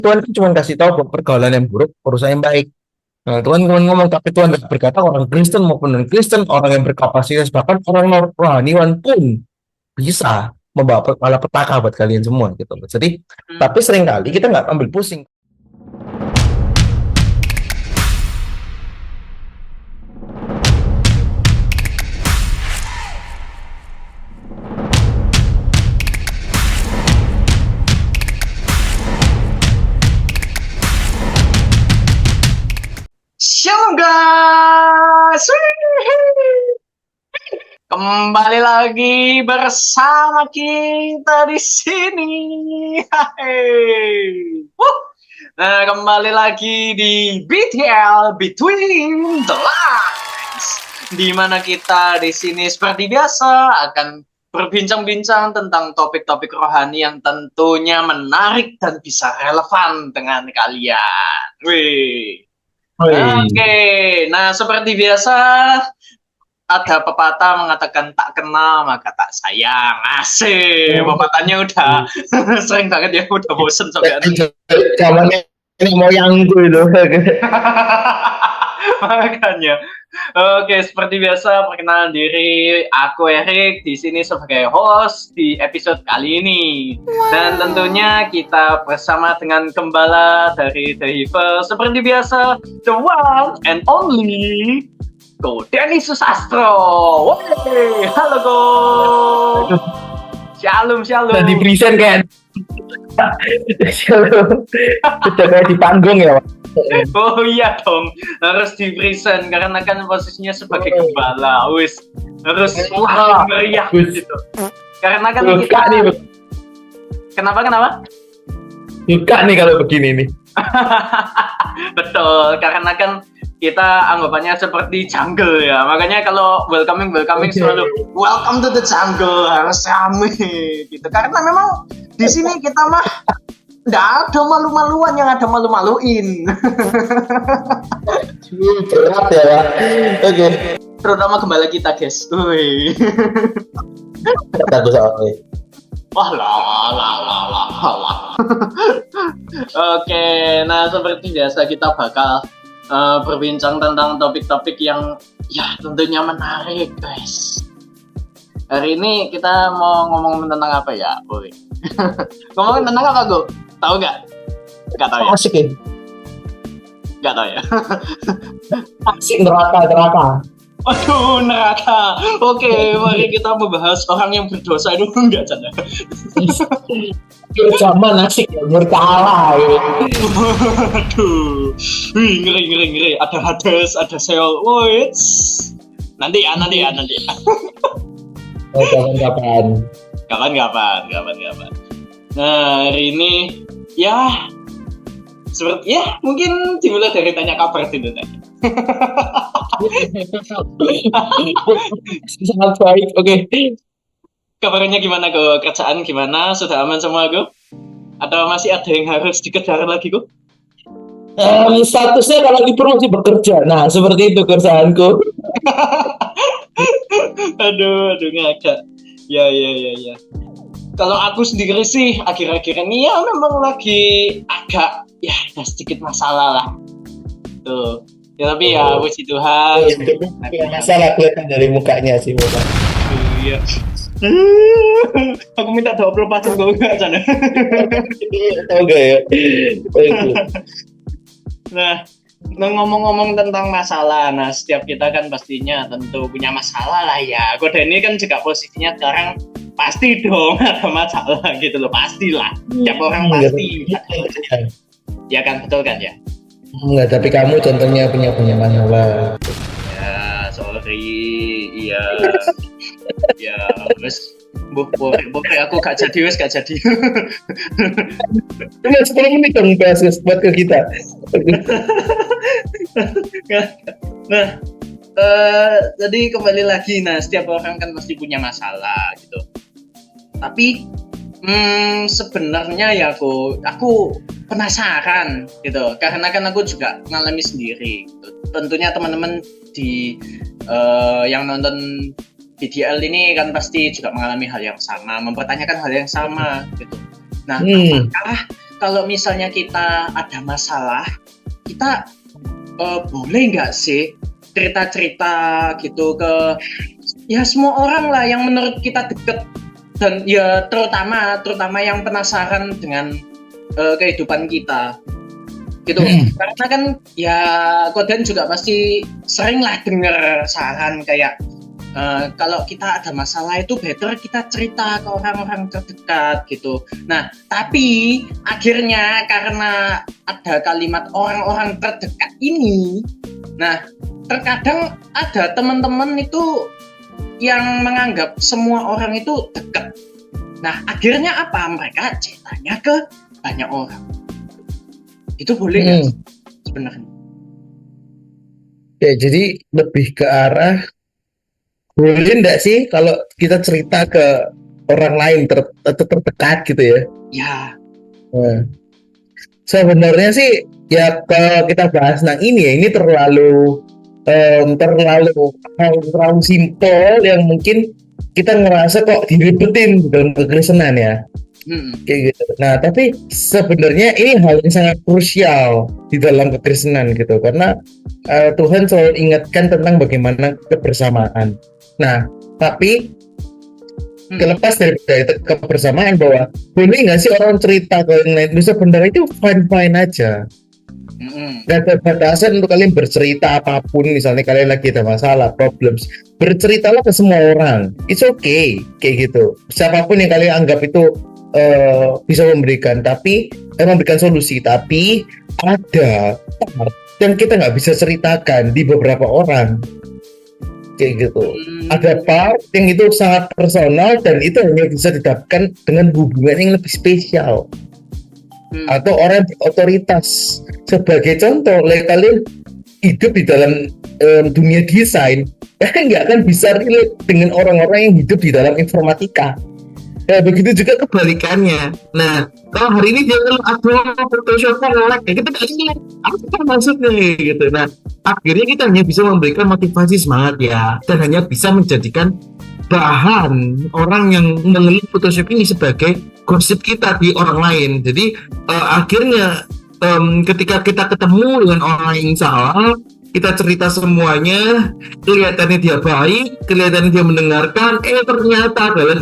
Tuhan kan cuma kasih tahu bahwa pergaulan yang buruk, urusan yang baik. Nah, Tuhan cuma ngomong, tapi Tuhan nggak berkata orang Kristen maupun non-Kristen, orang yang berkapasitas, bahkan orang rohaniwan pun bisa membawa malapetaka buat kalian semua gitu loh. Jadi, tapi seringkali kita nggak ambil pusing. Shalom guys, kembali lagi bersama kita di sini. Nah, kembali lagi di BTL Between the Lines, di mana kita di sini seperti biasa akan berbincang-bincang tentang topik-topik rohani yang tentunya menarik dan bisa relevan dengan kalian. Wih. Oke, nah seperti biasa ada pepatah mengatakan tak kenal maka tak sayang. Asik, pepatahnya udah sering banget ya, udah bosen sampai Zamannya ini moyangku itu. Makanya. Oke, seperti biasa perkenalan diri, aku Erik di sini sebagai host di episode kali ini. Dan tentunya kita bersama dengan gembala dari The Hiver seperti biasa, the one and only Go Denny Susastro. Woi, halo Go. Shalom. Udah di present kan? Shalom. Sudah kayak di panggung ya, Pak. Oh iya dong, harus di present karena kan posisinya sebagai gembala, wis harus wah meriah gitu. Karena kan kita nih, kenapa? Suka nih kalau begini nih. Betul, karena kan kita anggapannya seperti jungle ya, makanya kalau welcoming selalu welcome to the jungle, harus rame gitu. Karena memang di sini kita mah nggak ada malu-maluan, yang ada malu-maluin. Berat ya, Pak. Oke. Terutama gembala kita, guys. Wih. Aku soalnya. Wah lah. Oke, nah seperti biasa kita bakal berbincang tentang topik-topik yang ya tentunya menarik, guys. Hari ini kita mau ngomong tentang apa ya, Boy? Ngomongin tentang apa, Go? Tahu nggak? Nggak tahu ya? Asik ya? Nggak tahu ya? Asik, neraka. Aduh, neraka. Oke, mari kita membahas orang yang berdosa itu. Enggak, canda. Zaman asik ya, berkala gitu. Aduh, wih, ngeri. Ada Hades, ada Seol. Woi, nanti ya. Oh, kapan-kapan. Kapan. Nah, hari ini ya seperti ya mungkin dimulai dari tanya kabar dulu tanya. Sangat baik. Oke. Kabarnya gimana, Go? Kerjaan gimana? Sudah aman semua, Go? Atau masih ada yang harus dikejar lagi, Go? Statusnya kalau libur masih bekerja. Nah, seperti itu kerjaanku. aduh ngagak. Ya. Kalau aku sendiri sih akhir-akhir ini ya memang lagi agak ya ada sedikit masalah lah. Tuh. Ya tapi ya puji Tuhan. Masalah kelihatan dari mukanya sih, Bapak. Iya. Aku minta 24 jam enggak sana. Oke ya. Nah, ngomong-ngomong tentang masalah, nah setiap kita kan pastinya tentu punya masalah lah ya. Kode ini kan juga posisinya sekarang pasti dong ada masalah gitu loh, pastilah. Setiap orang pasti. Ya kan, betul kan ya? Enggak, tapi kamu contohnya punya masalah. Ya, sorry. Iya. Ya, wes Bokeh aku gak jadi. Cuma 10 menit dong bahas buat ke kita. Nah, jadi kembali lagi, nah setiap orang kan pasti punya masalah gitu. Tapi sebenarnya ya aku penasaran gitu, karena kan aku juga ngalami sendiri gitu. Tentunya teman-teman di yang nonton BDL ini kan pasti juga mengalami hal yang sama, mempertanyakan hal yang sama gitu. Nah, kalau misalnya kita ada masalah, kita boleh nggak sih cerita-cerita gitu ke ya semua orang lah yang menurut kita deket, dan ya terutama yang penasaran dengan kehidupan kita gitu. Karena kan ya Kodan juga pasti sering lah dengar saran kayak kalau kita ada masalah itu better kita cerita ke orang-orang terdekat gitu. Nah, tapi akhirnya karena ada kalimat orang-orang terdekat ini, nah terkadang ada teman-teman itu yang menganggap semua orang itu dekat. Nah, akhirnya apa? Mereka ceritanya ke banyak orang. Itu boleh nggak sebenarnya? Ya, jadi lebih ke arah boleh nggak sih kalau kita cerita ke orang lain terdekat gitu ya? Ya. Nah, sebenarnya sih ya kalau kita bahas ini ya ini terlalu terlalu simpel yang mungkin kita ngerasa kok diribetin dalam kekristenan ya. Kayak gitu. Nah, tapi sebenarnya ini hal yang sangat krusial di dalam kekristenan gitu, karena Tuhan selalu ingatkan tentang bagaimana kebersamaan. Nah, tapi terlepas dari kebersamaan, bahwa boleh nggak sih orang cerita ke yang lain, sebenarnya itu fine aja. Gak ada batasan untuk kalian bercerita apapun. Misalnya kalian lagi ada masalah, problems, berceritalah ke semua orang. It's okay, kayak gitu. Siapapun yang kalian anggap itu bisa memberikan solusi. Tapi ada part yang kita nggak bisa ceritakan di beberapa orang, kayak gitu. Ada part yang itu sangat personal dan itu hanya bisa didapatkan dengan hubungan yang lebih spesial atau orang berotoritas. Sebagai contoh, kalian hidup di dalam dunia desain, kalian nggak akan bisa relate dengan orang-orang yang hidup di dalam informatika. Ya, begitu juga kebalikannya. Nah, kalau hari ini jangan Photoshop ngelek, ya kita nggak relate apa maksudnya gitu. Nah, akhirnya kita hanya bisa memberikan motivasi semangat ya, dan hanya bisa menjadikan bahan orang yang mengelik Photoshop ini sebagai gosip kita di orang lain. Jadi akhirnya ketika kita ketemu dengan orang yang salah, kita cerita semuanya, kelihatannya dia baik, kelihatannya dia mendengarkan, ternyata adalah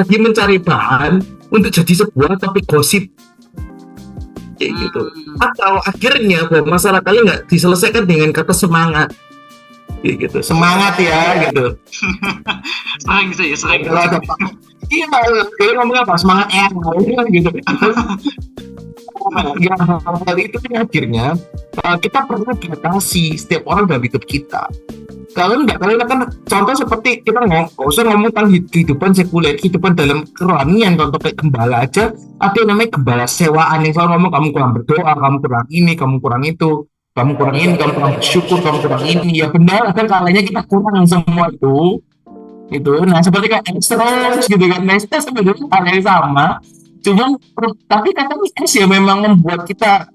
dia mencari bahan untuk jadi sebuah topik gosip, kayak gitu. Atau akhirnya bahwa masalah kalian nggak diselesaikan dengan kata semangat, kayak gitu. Semangat ya, gitu. sering. Iya, kalian ngomong apa? Semangat ya, gitu. Ya, hal itu kan akhirnya kita perlu batasi setiap orang dalam hidup kita. Kalian akan contoh seperti kita usah ngomong tentang kehidupan sekuler, kehidupan dalam kerohanian. Contoh kayak gembala aja, ada yang namanya gembala sewaan yang selalu ngomong kamu kurang berdoa, kamu kurang ini, kamu kurang itu, kamu kurang ini, kamu kurang bersyukur, kamu kurang ini. Ya benar, kan kalanya kita kurang semua itu. Nah, seperti kayak ekstros gitu kan, ekstros sebenarnya hal yang sama. Cuman tapi kadang es ya memang membuat kita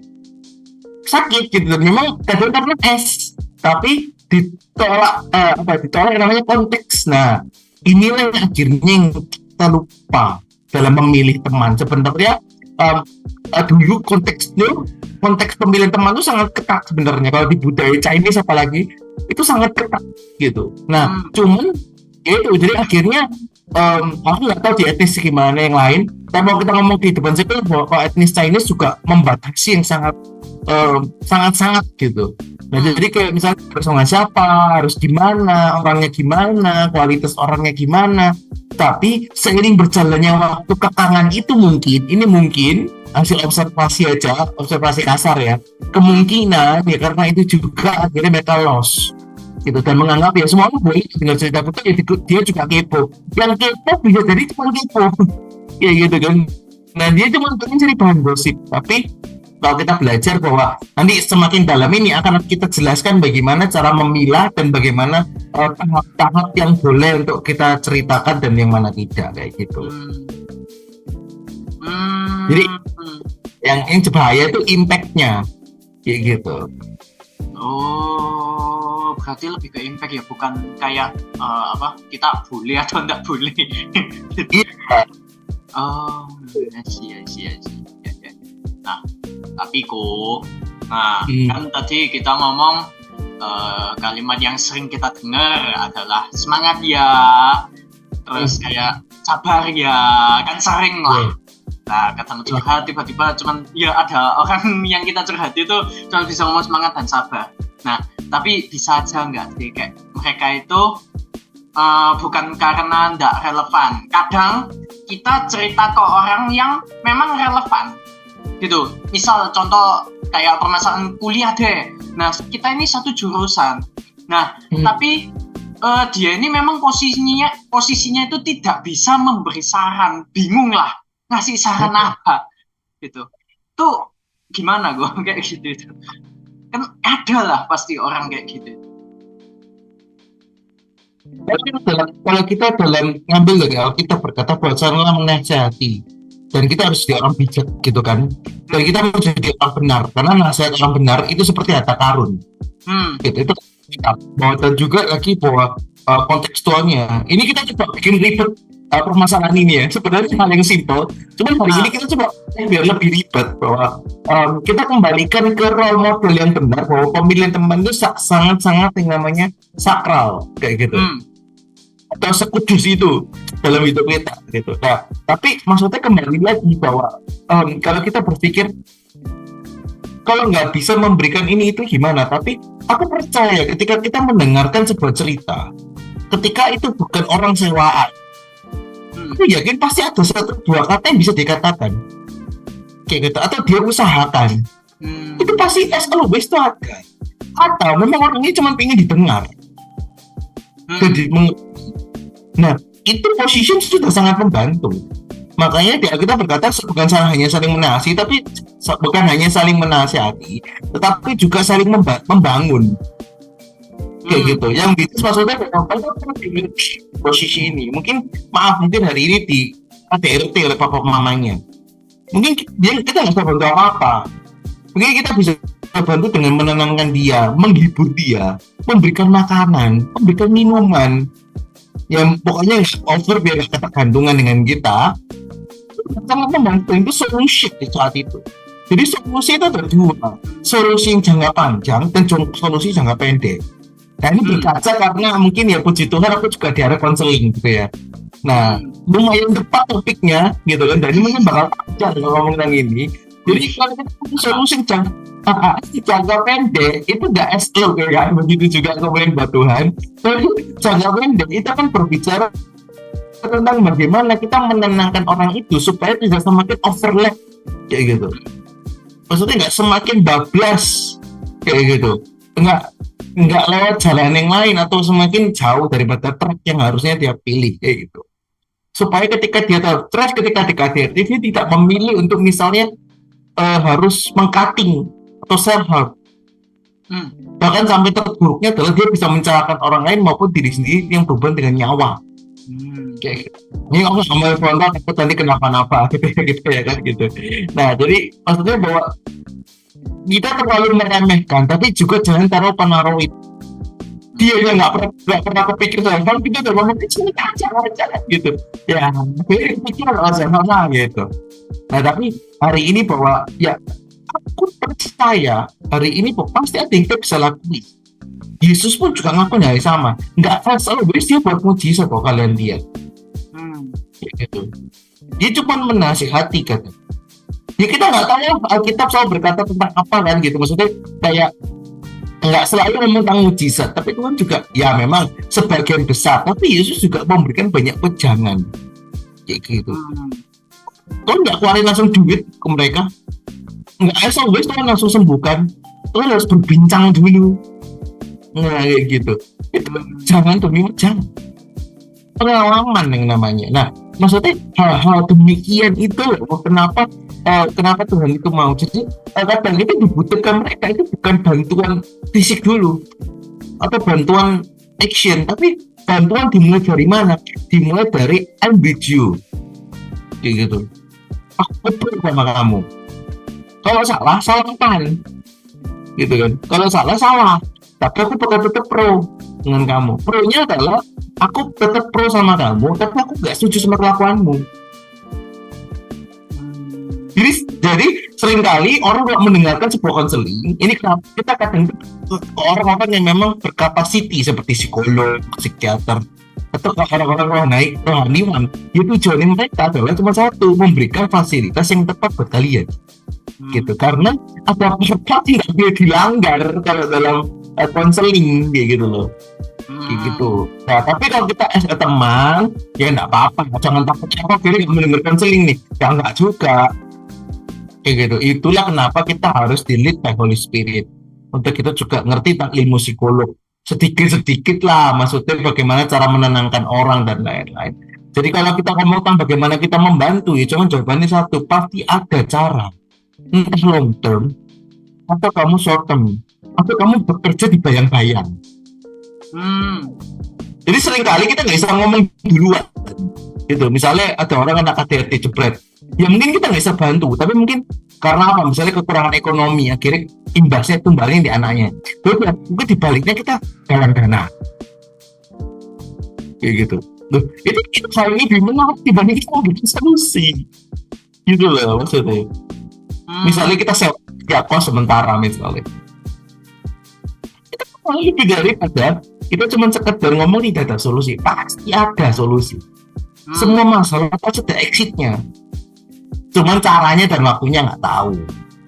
sakit gitu. Memang kadang karena es, tapi ditolak ditolak namanya konteks. Nah, inilah yang akhirnya yang kita lupa dalam memilih teman. Sebenarnya dulu konteks pemilihan teman itu sangat ketat sebenarnya. Kalau di budaya Chinese apalagi itu sangat ketat gitu. Nah, cuman itu jadi akhirnya aku nggak tahu di etnis gimana yang lain, tapi kalau kita ngomong di depan sipil bahwa kalau etnis Chinese juga membatasi yang sangat gitu. Nah, jadi kayak misalnya harus sama siapa, harus gimana, orangnya gimana, kualitas orangnya gimana. Tapi seiring berjalannya waktu kekangan itu mungkin hasil observasi kasar ya, kemungkinan ya karena itu juga akhirnya mereka lost gitu, dan menganggap ya semua boleh dengan cerita kita, ya dia juga kepo. Yang kepo bisa jadi cuma kepo ya gitu kan. Nah, dia cuma pengen cari bahan gosip. Tapi kalau kita belajar bahwa nanti semakin dalam ini akan kita jelaskan bagaimana cara memilah dan bagaimana tahap-tahap yang boleh untuk kita ceritakan dan yang mana tidak, kayak gitu. Jadi yang bahaya itu impact-nya kayak gitu. Oh, berarti lebih ke impact ya, bukan kayak kita boleh atau enggak boleh. Iya. Oh, I see. Nah, tapi nah Hmm. kan tadi kita ngomong kalimat yang sering kita dengar adalah semangat ya, terus kayak sabar ya, kan sering lah. Nah, ketemu curhat tiba-tiba cuman ya ada orang yang kita curhati itu cuma bisa ngomong semangat dan sabar. Nah, tapi bisa aja nggak sih kayak mereka itu bukan karena nggak relevan. Kadang kita cerita ke orang yang memang relevan gitu. Misal contoh kayak permasalahan kuliah deh. Nah, kita ini satu jurusan. Nah, tapi dia ini memang posisinya itu tidak bisa memberi saran, bingung lah ngasih saran apa gitu. Tuh gimana gue kayak gitu. Kan ada lah pasti orang kayak gitu. Tapi kalau kita dalam ngambil dari Alkitab berkata bahwa menasihati dan kita harus jadi orang bijak gitu kan, dan kita harus jadi orang benar karena nasihat orang benar itu seperti harta karun gitu. Itu bahwa dan juga lagi bahwa kontekstualnya ini kita coba bikin ribet permasalahan ini ya, sebenarnya hal yang simpel, cuman hari ini kita coba biar lebih ribet bahwa kita kembalikan ke role model yang benar bahwa pemilihan teman itu sangat-sangat yang namanya sakral kayak gitu atau sekudus itu dalam hidup kita gitu. Nah, tapi maksudnya kembali lagi bahwa kalau kita berpikir kalau nggak bisa memberikan ini itu gimana, tapi aku percaya ketika kita mendengarkan sebuah cerita, ketika itu bukan orang sewaan, aku yakin pasti ada satu dua kata yang bisa dikatakan kayak gitu, atau dia usahakan itu pasti as always itu ada, atau memang orang ini cuma pengen didengar. Jadi nah itu position sudah sangat membantu. Makanya di Alkitab berkata bukan hanya saling menasihati, tapi bukan hanya saling menasihati, tetapi juga saling membangun kayak gitu. Yang bisnis maksudnya di posisi ini mungkin hari ini di ADRT oleh papa mamanya, mungkin kita nggak bisa bantu apa-apa, mungkin kita bisa bantu dengan menenangkan dia, menghibur dia, memberikan makanan, memberikan minuman, yang pokoknya over biar gak ketergantungan dengan kita. Sangat membantu. Itu solusi di saat itu. Jadi solusi itu ada dua, solusi yang jangka panjang dan solusi jangka pendek. Nah ini berkaca karena mungkin ya puji Tuhan aku juga diarah konseling gitu ya. Nah lumayan tepat topiknya gitu kan, dan ini mungkin bakal panjang kalau ngomong tentang ini. Jadi kalau kita solusi jangka pendek itu nggak SL ya, begitu juga kemudian buat Tuhan. Tapi jangka pendek itu kan berbicara tentang bagaimana kita menenangkan orang itu supaya tidak semakin overlap kayak gitu. Maksudnya nggak semakin bablas kayak gitu, nggak lewat jalan yang lain atau semakin jauh daripada track yang harusnya dia pilih kayak gitu. Supaya ketika dia tahu track, ketika di KDRT dia tidak memilih untuk misalnya harus mengcutting atau self harm. Bahkan sampai terburuknya adalah dia bisa mencelakakan orang lain maupun diri sendiri yang berhubungan dengan nyawa. Kayak gitu. Ini aku sama frontal takut nanti kenapa-napa gitu ya kan gitu. Nah jadi maksudnya bahwa kita terlalu meremehkan, tapi juga jangan taruh penaruh itu. Dia yang nggak pernah kepikir self harm, kita udah ngomong kecil aja gitu. Ya, pikir sama gitu. Nah tapi hari ini bahwa ya aku percaya hari ini pasti ada yang kita bisa lakuin. Yesus pun juga ngakuin hal yang sama. Nggak selalu dia buat mujizat kok kalian lihat. Gitu. Dia cuma menasihati kan. Ya kita nggak tahu ya Alkitab selalu berkata tentang apa kan gitu. Maksudnya kayak nggak selalu ngomong tentang mujizat, tapi Tuhan juga ya memang sebagian besar. Tapi Yesus juga memberikan banyak wejangan kayak gitu. Tuhan nggak keluarin langsung duit ke mereka. Nggak asal wes Tuhan langsung sembuhkan. Tuhan harus berbincang dulu. Nah kayak gitu. Itu jangan jangan pengalaman yang namanya. Nah maksudnya hal-hal demikian itu loh kenapa Tuhan itu mau. Jadi kadang itu dibutuhkan mereka itu bukan bantuan fisik dulu atau bantuan action, tapi bantuan dimulai dari mana? Dimulai dari I'm with you kayak gitu. Aku pro sama kamu. Kalau salah salahkan gitu kan. Kalau salah, tapi aku tetap pro dengan kamu. Pro-nya adalah aku tetap pro sama kamu, tapi aku nggak setuju sama kelakuanmu. Jadi seringkali orang kalau mendengarkan sebuah konseling, ini kita kadang orang-orang yang memang berkapasiti seperti psikolog, psikiater, atau orang-orang rohaniwan, ya tujuan mereka adalah cuma satu, memberikan fasilitas yang tepat buat kalian, gitu. Karena ada apa tidak boleh dilanggar kalau dalam konseling kayak gitu loh. Kayak gitu. Nah, tapi kalau kita teman, ya nggak apa-apa. Jangan takut jadi mendengar konseling nih. Ya nggak juga. Kayak gitu. Itulah kenapa kita harus di-lead by Holy Spirit. Untuk kita juga ngerti tentang ilmu psikolog. Sedikit-sedikit lah. Maksudnya bagaimana cara menenangkan orang dan lain-lain. Jadi kalau kita ngomong tentang bagaimana kita membantu, ya cuma jawabannya satu. Pasti ada cara. Entah long term, atau kamu short term, atau kamu bekerja di bayang-bayang. Jadi seringkali kita nggak bisa ngomong duluan gitu. Misalnya ada orang anak ADHD jebret, ya mungkin kita nggak bisa bantu, tapi mungkin karena apa, misalnya kekurangan ekonomi, akhirnya imbasnya tumbalin di anaknya. Terus ya, mungkin dibaliknya kita galang dana kayak gitu. Loh, itu hal ini menarik dibanding kita bikin solusi gitu loh maksudnya. Misalnya kita sewa kos sementara misalnya, kita lebih daripada kita cuma sekedar ngomong tidak ada solusi. Pasti ada solusi. Semua masalah pasti ada exitnya. Cuman caranya dan waktunya nggak tahu.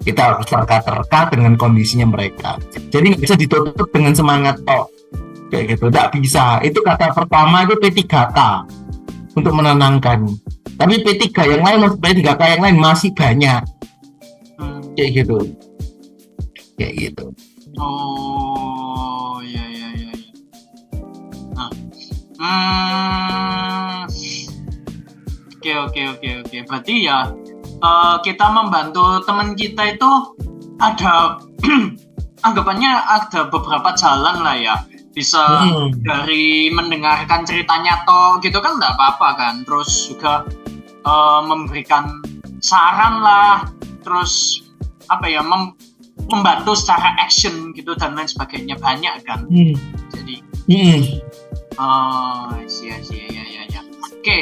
Kita harus terka-terka dengan kondisinya mereka. Jadi nggak bisa ditutup dengan semangat tok. Kayak gitu, nggak bisa. Itu kata pertama itu P3K untuk menenangkan. Tapi P3 yang lain, P3K yang lain masih banyak. Kayak gitu. Kayak gitu. Oh, iya. Oke. Berarti ya kita membantu teman kita itu ada anggapannya ada beberapa jalan lah ya. Bisa dari mendengarkan ceritanya toh gitu kan nggak apa-apa kan. Terus juga memberikan saran lah. Terus apa ya membantu secara action gitu dan lain sebagainya banyak kan. Jadi ya. Oke,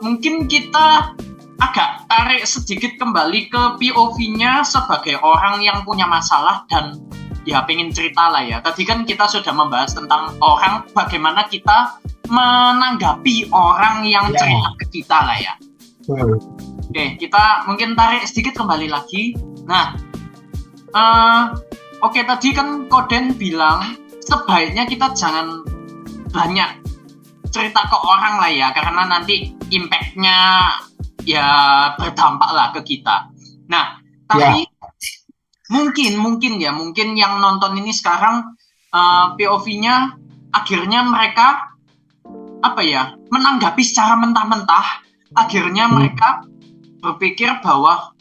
mungkin kita agak tarik sedikit kembali ke POV-nya sebagai orang yang punya masalah dan ya pengen cerita lah ya. Tadi kan kita sudah membahas tentang orang, bagaimana kita menanggapi orang yang cerita ke kita lah ya. Oke, kita mungkin tarik sedikit kembali lagi. Nah, oke, tadi kan Koden bilang sebaiknya kita jangan banyak cerita ke orang lah ya, karena nanti impact-nya ya berdampak lah ke kita. Nah, tapi mungkin yang nonton ini sekarang POV-nya akhirnya mereka apa ya, menanggapi secara mentah-mentah. Akhirnya mereka berpikir bahwa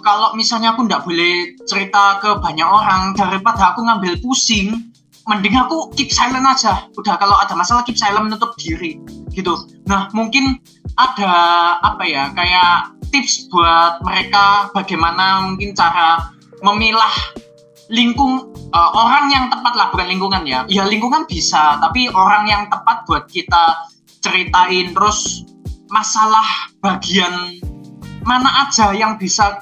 kalau misalnya aku nggak boleh cerita ke banyak orang, daripada aku ngambil pusing, mending aku keep silent aja. Udah, kalau ada masalah keep silent, menutup diri gitu. Nah, mungkin ada apa ya, kayak tips buat mereka bagaimana mungkin cara memilah orang yang tepat lah, bukan lingkungan ya. Ya lingkungan bisa, tapi orang yang tepat buat kita ceritain. Terus masalah bagian mana aja yang bisa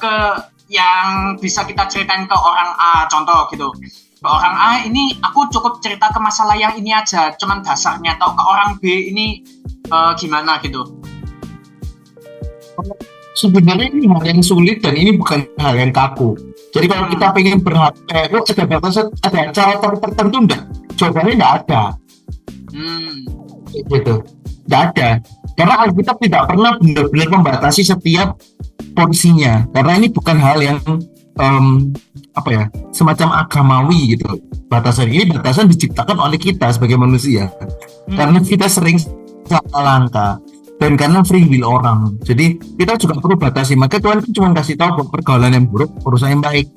kita ceritain ke orang A, contoh gitu. Ke orang A ini aku cukup cerita ke masalah yang ini aja, cuman dasarnya. Atau ke orang B ini gimana gitu. Sebenarnya ini hal yang sulit dan ini bukan hal yang kaku. Jadi kalau kita pengen ada cara tertentu enggak? Jawabannya enggak ada. Gitu. Enggak ada. Karena Alkitab tidak pernah benar-benar membatasi setiap porsinya. Karena ini bukan hal yang semacam agamawi gitu. Batasan diciptakan oleh kita sebagai manusia. Karena kita sering salah langkah dan karena free will orang. Jadi kita juga perlu batasi. Maka Tuhan cuma kasih tahu pergaulan yang buruk, urusan yang baik.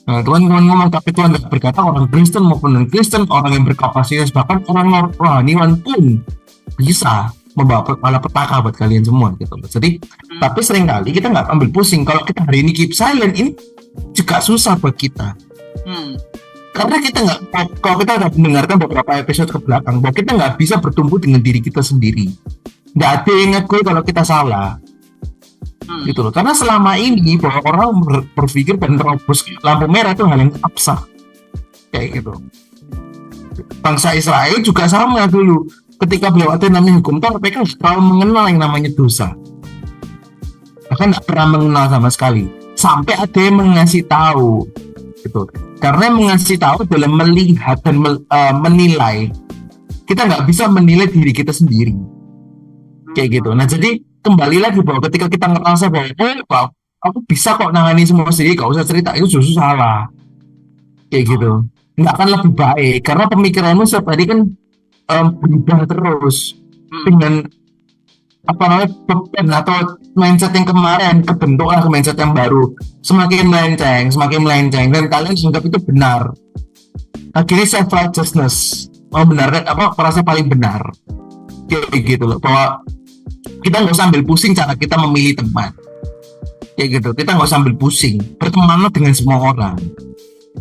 Nah, Tuhan ngomong, tapi Tuhan tidak berkata orang Kristen maupun non-Kristen, orang yang berkapasitas, bahkan orang rohaniwan pun bisa membawa malapetaka buat kalian semua gitu. Jadi tapi seringkali kita nggak ambil pusing. Kalau kita hari ini keep silent, ini juga susah buat kita. Karena kita nggak, kalau kita udah mendengarkan beberapa episode ke belakang, bahwa kita nggak bisa bertumbuh dengan diri kita sendiri. Nggak ada yang ngakui kalau kita salah. gitu loh. Karena selama ini bahwa orang berpikir dan terobos lampu merah itu hal yang abstrak kayak gitu. Bangsa Israel juga sama dulu. Ketika beliau ada namanya hukum Taurat, mereka nggak terlalu mengenal yang namanya dosa. Bahkan nggak pernah mengenal sama sekali. Sampai ada yang mengasih tahu, gitu. Karena mengasih tahu dalam melihat dan menilai, kita nggak bisa menilai diri kita sendiri, kayak gitu. Nah jadi kembali lagi bahwa ketika kita ngerasa bahwa aku bisa kok nangani semua sendiri, gak usah cerita, itu justru salah, kayak gitu. Nggak akan lebih baik karena pemikiranmu setiap hari kan berubah terus dengan apa namanya beban atau mindset yang kemarin kebentuk lah ke mindset yang baru, semakin melenceng dan kalian anggap itu benar, akhirnya self righteousness membenarkan apa merasa paling benar, kayak gitu loh, bahwa kita nggak usah ambil pusing cara kita memilih teman, kayak gitu. Kita nggak usah ambil pusing, bertemanlah dengan semua orang.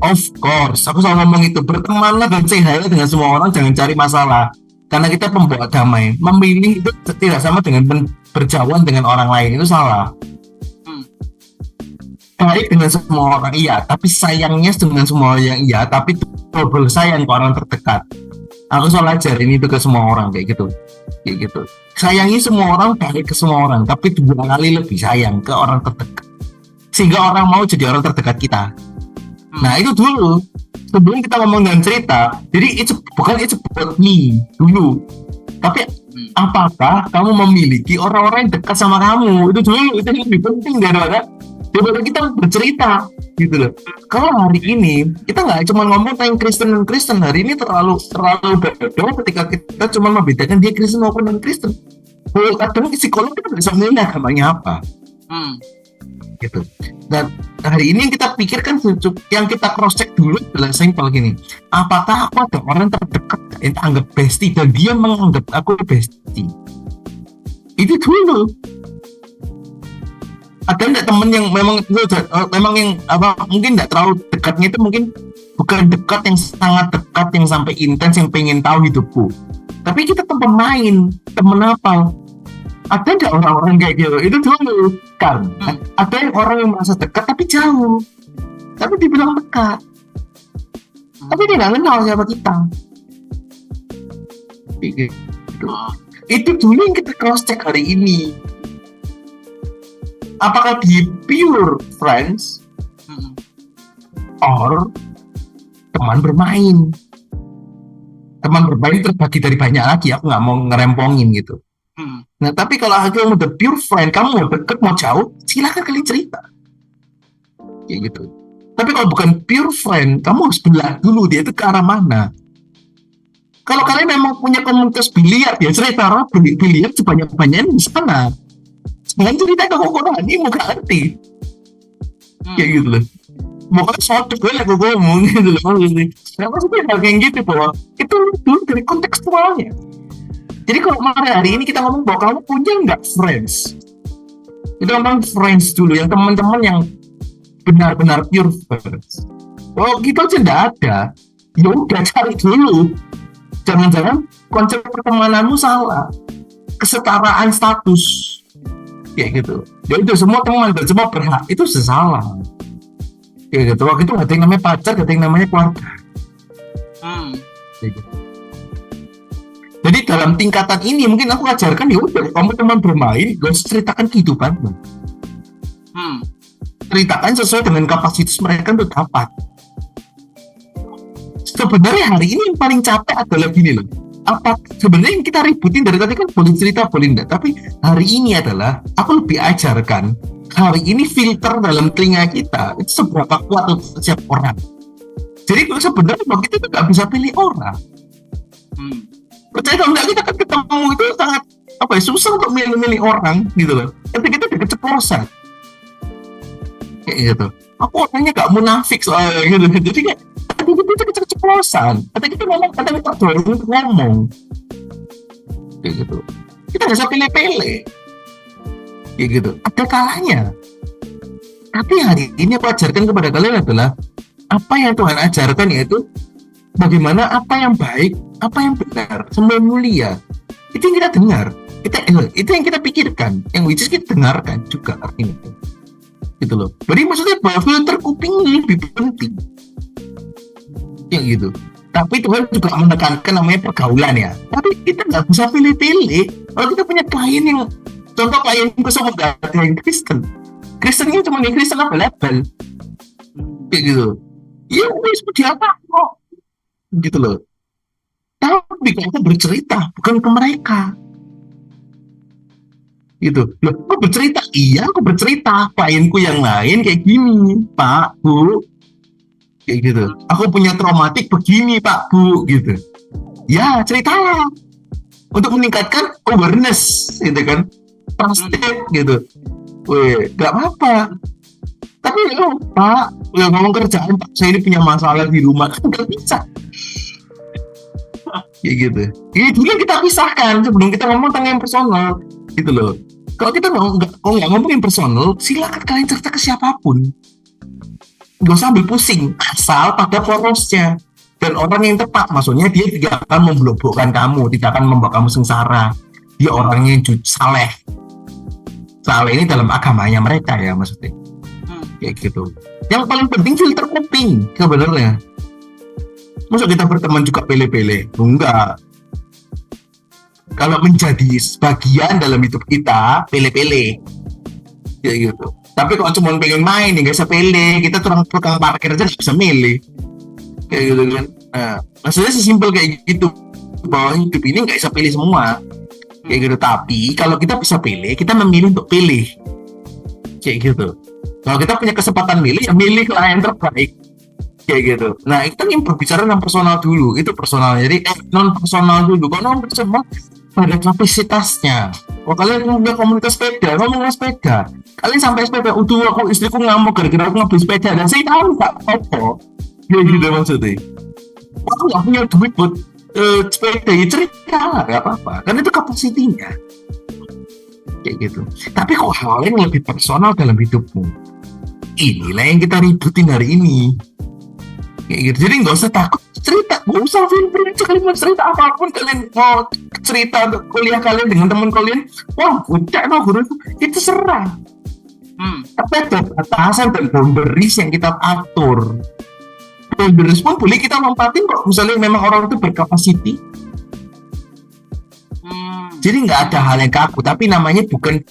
Of course, aku selalu ngomong itu, bertemanlah dan sehatlah dengan semua orang, jangan cari masalah. Karena kita pembawa damai. Memilih itu tidak sama dengan berjauhan dengan orang lain, itu salah. Baik dengan semua orang iya, tapi sayangnya dengan semua orang iya, tapi double sayang ke orang terdekat. Aku selalu ajarin itu ke semua orang kayak gitu. Sayangi semua orang, baik ke semua orang, tapi 2 kali lebih sayang ke orang terdekat. Sehingga orang mau jadi orang terdekat kita. Nah itu dulu sebelum kita ngomong dan cerita. Jadi itu bukan itu buat me dulu, tapi apakah kamu memiliki orang-orang yang dekat sama kamu, itu dulu, itu lebih penting daripada kita bercerita gitu loh. Kalau hari ini kita nggak cuma ngomong tentang Kristen dan Kristen, hari ini terlalu bodoh ketika kita cuma membedakan dia Kristen maupun non Kristen. Kadang psikolog kita bisa menilai agamanya apa. Gitu. Dan hari ini yang kita pikirkan, yang kita cross check dulu adalah simpel gini, apakah aku ada orang terdekat yang anggap bestie dan dia menganggap aku bestie, itu dulu. Ada nggak temen yang memang yang apa mungkin nggak terlalu dekatnya, itu mungkin bukan dekat yang sangat dekat yang sampai intens yang pengen tahu hidupku, tapi kita teman main, temen apa. Ada nggak orang-orang kayak gitu? Itu dulu. Karena ada yang orang yang merasa dekat tapi jauh, tapi dibilang dekat, tapi dia nggak kenal siapa kita. Gitu. Itu dulu yang kita cross check hari ini. Apakah di pure friends or teman bermain? Teman bermain terbagi dari banyak lagi. Aku nggak mau ngerempongin gitu. Nah tapi kalau aku udah pure friend, kamu mau deket mau jauh, silakan kalian cerita, kayak gitu. Tapi kalau bukan pure friend, kamu harus belah dulu dia itu ke arah mana. Kalau kalian memang punya komunitas biliar, ya cerita biliar sebanyak-banyaknya di sana. Jangan cerita ke orang ini mau ngerti, kayak gitu loh. Mau kan suatu gue lagi ngomong gitu loh. Kenapa sih hal kayak gitu, bahwa itu dulu dari kontekstualnya. Jadi kalau hari ini kita ngomong bahwa kamu punya nggak friends, kita ngomong friends dulu, yang teman-teman yang benar-benar pure friends. Oh gitu aja nggak ada, ya udah cari dulu. Jangan-jangan konsep pertemananmu salah, kesetaraan status, kayak gitu. Ya itu semua teman dan semua berhak, itu salah. Kayak gitu. Waktu itu nggak ada yang namanya pacar, nggak ada yang namanya keluarga. Kayak gitu. Jadi dalam tingkatan ini mungkin aku ajarkan, ya udah kamu teman bermain, gak usah ceritakan kehidupanmu. Ceritakan sesuai dengan kapasitas mereka untuk dapat. Sebenarnya hari ini yang paling capek adalah gini loh. Apa sebenarnya yang kita ributin dari tadi kan boleh cerita boleh enggak, tapi hari ini adalah aku lebih ajarkan hari ini filter dalam telinga kita itu seberapa kuat untuk setiap orang. Jadi sebenarnya kita tuh nggak bisa pilih orang. Percaya kalau nggak, kita kan ketemu itu sangat susah untuk milih-milih orang gitu loh. Nanti kita udah keceplosan kayak gitu. Aku orangnya nggak munafik soalnya gitu. Jadi kayak kita keceplosan. Kita ngomong, kita dorong untuk ngomong kayak gitu. Kita nggak bisa pilih-pilih kayak gitu. Ada kalanya. Tapi hari ini aku ajarkan kepada kalian adalah apa yang Tuhan ajarkan, yaitu bagaimana apa yang baik, apa yang benar, semua mulia, itu yang kita dengar. Itu yang kita pikirkan, yang which is kita dengarkan juga artinya gitu loh. Jadi maksudnya bahwa filter kuping ini lebih penting yang gitu. Tapi Tuhan juga menekankan namanya pergaulan ya. Tapi kita nggak bisa pilih-pilih. Kalau kita punya klien yang, contoh klien yang sama yang Kristennya cuma yang Kristen label kayak gitu. Ya wis seperti apa kok gitu loh. Tapi kita bercerita bukan ke mereka gitu loh. Aku bercerita, iya aku bercerita, klienku yang lain kayak gini Pak Bu kayak gitu, aku punya traumatik begini Pak Bu gitu ya, ceritalah untuk meningkatkan awareness gitu kan, trusted gitu. Weh, gak apa-apa. Tapi ya Pak, udah ngomong kerjaan Pak, saya ini punya masalah di rumah, kan gak bisa kayak gitu. Ini dulu kita pisahkan sebelum kita ngomong tentang yang personal gitu loh. Kalau kita nggak ngomongin personal, silakan kalian cerita ke siapapun, gak usah ambil pusing, asal pada porosnya dan orang yang tepat. Maksudnya dia tidak akan memblokkan kamu, tidak akan membawa kamu sengsara. Dia orangnya yang saleh ini dalam agamanya mereka ya, maksudnya kayak gitu. Yang paling penting filter kuping sebenarnya. Masa kita berteman juga pele-pele? Enggak. Kalau menjadi sebagian dalam hidup kita, pele-pele kayak gitu. Tapi kalau cuma pengen main, ya nggak bisa pilih. Kita tukang parkir aja nggak bisa milih, kayak gitu kan. Nah, maksudnya sesimpel kayak gitu, bahwa hidup ini nggak bisa pilih semua, kayak gitu. Tapi kalau kita bisa pilih, kita memilih untuk pilih, kayak gitu. Kalau kita punya kesempatan milih, ya milih lah yang terbaik, kayak gitu. Nah, itu yang berbicara tentang personal dulu, itu personal. Jadi non personal dulu. Kalau non personal pada kapasitasnya. Kalau kalian punya komunitas sepeda, ngomongin sepeda, kalian sampai sepeda, aku istriku ngamuk gara-gara aku ngambil sepeda, dan saya tahu tak apa, ya gitu maksudnya. Aku nggak punya duit buat sepeda, ya cerita lah, nggak apa-apa, karena itu kapasitinya, kayak gitu. Tapi kok hal yang lebih personal dalam hidupmu, inilah yang kita ributin hari ini, kayak gitu. Jadi nggak usah takut cerita, nggak usah film kalian mau cerita apapun, kalian mau cerita untuk kuliah kalian dengan teman kalian, wah udah no guru itu serah. Tapi ada batasan dan boundaries yang kita atur. Boundaries pun boleh kita lompatin kok, misalnya memang orang itu berkapasiti. Jadi nggak ada hal yang kaku, tapi namanya bukan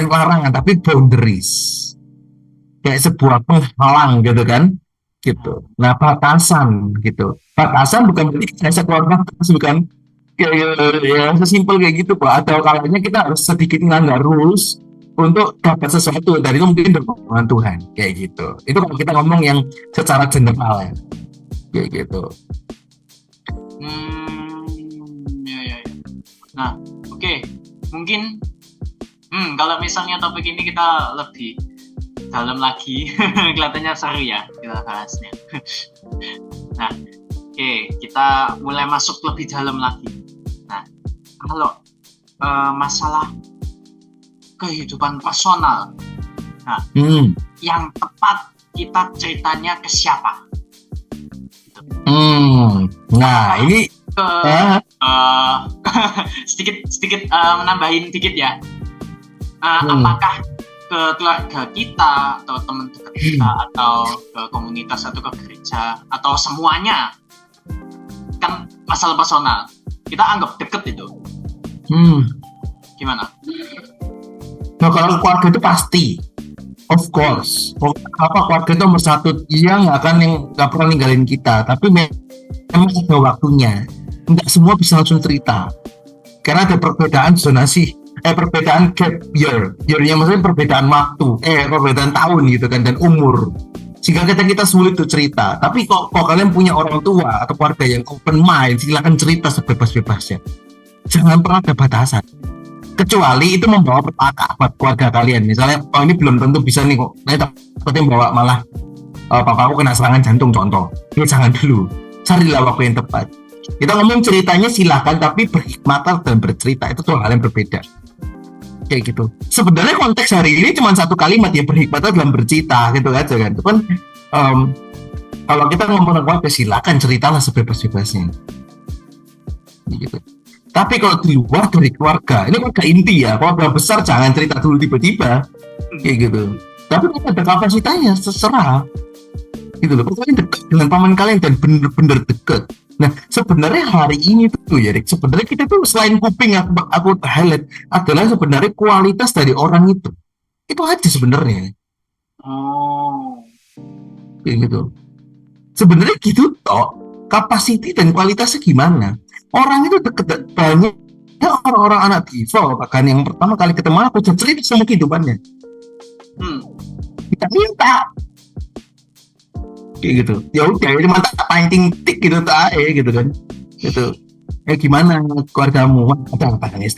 larangan, tapi boundaries, kayak sebuah penghalang gitu kan, gitu. Nah, batasan gitu. Batasan bukan berarti kita bisa keluar batas, bukan. Ya sesimpel kayak gitu Pak. Atau kalanya kita harus sedikit melanggar rules untuk dapat sesuatu, dari itu mungkin dukungan Tuhan, kayak gitu. Itu kalau kita ngomong yang secara general ya, kayak gitu. Ya. Nah, oke. Mungkin kalau misalnya topik ini kita lebih dalam lagi, kelihatannya seru ya kita bahasnya. Nah, oke, kita mulai masuk lebih dalam lagi. Nah, kalau masalah kehidupan personal, nah, yang tepat kita ceritanya ke siapa? Nah, ini sedikit menambahin dikit ya. Apakah ke keluarga kita atau teman dekat kita atau ke komunitas atau ke gereja atau semuanya? Kan masalah personal kita anggap deket itu. Gimana? Nah, kalau keluarga itu pasti, of course, keluarga itu nomor satu. Dia nggak pernah ninggalin kita, tapi memang ada waktunya. Nggak semua bisa langsung cerita, karena ada perbedaan perbedaan gap year-nya maksudnya perbedaan waktu, perbedaan tahun gitu kan, dan umur, sehingga kita sulit tuh cerita. Tapi kok kalian punya orang tua atau keluarga yang open mind, silakan cerita sebebas-bebasnya. Jangan pernah ada batasan. Kecuali itu membawa petaka buat keluarga kalian. Misalnya, ini belum tentu bisa nih kok. Nah, takutnya bawa malah papa aku kena serangan jantung contoh. Ya jangan dulu. Carilah waktu yang tepat. Kita ngomong ceritanya silakan, tapi berhikmat dan bercerita itu tuh hal yang berbeda. Kayak gitu. Sebenarnya konteks hari ini cuma satu kalimat, ya berhikmat dalam bercerita gitu aja kan. Itu kan kalau kita ngomong keluarga silakan ceritalah sebebas-bebasnya. Gitu. Tapi kalau di luar dari keluarga, ini keluarga inti ya, keluarga besar jangan cerita dulu tiba-tiba, kayak gitu. Tapi kalau ada kapasitasnya, terserah, gitu loh. Pokoknya dekat dengan paman kalian dan bener-bener deket. Nah, sebenarnya hari ini tuh ya, Rick, sebenarnya kita tuh selain kuping aku highlight adalah sebenarnya kualitas dari orang itu. Itu aja sebenarnya, Oh. kayak gitu. Sebenarnya gitu toh, kapasiti dan kualitasnya gimana? Orang itu deket banyak orang-orang anak diva bahkan yang pertama kali ketemu aku cerita sama kehidupannya. Kita minta kayak gitu. Ya udah, ini mantap painting tik gitu tak gitu kan. Gitu. Gimana keluargamu? Wah, ada tangis.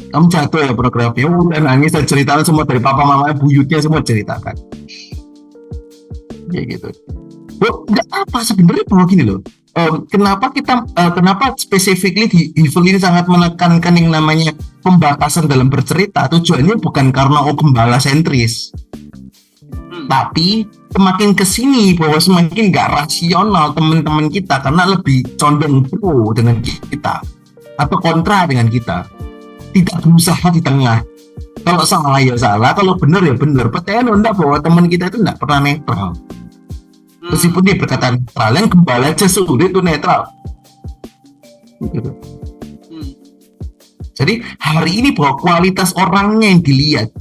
Kamu jatuh ya programnya, udah nangis dan ceritakan semua dari papa mama buyutnya semua ceritakan. Kayak gitu. Nggak apa sebenarnya bahwa gini loh. Kenapa specifically di Evil ini sangat menekankan yang namanya pembatasan dalam bercerita? Tujuannya bukan karena gembala sentris, tapi semakin kesini bahwa semakin nggak rasional teman-teman kita karena lebih condong pro dengan kita atau kontra dengan kita, tidak berusaha di tengah. Kalau salah ya salah, kalau benar ya benar. Percaya enggak bahwa teman kita itu nggak pernah netral. Meskipun dia berkata netral, yang gembala aja sulit itu netral. Gitu. Jadi hari ini bahwa kualitas orangnya yang dilihat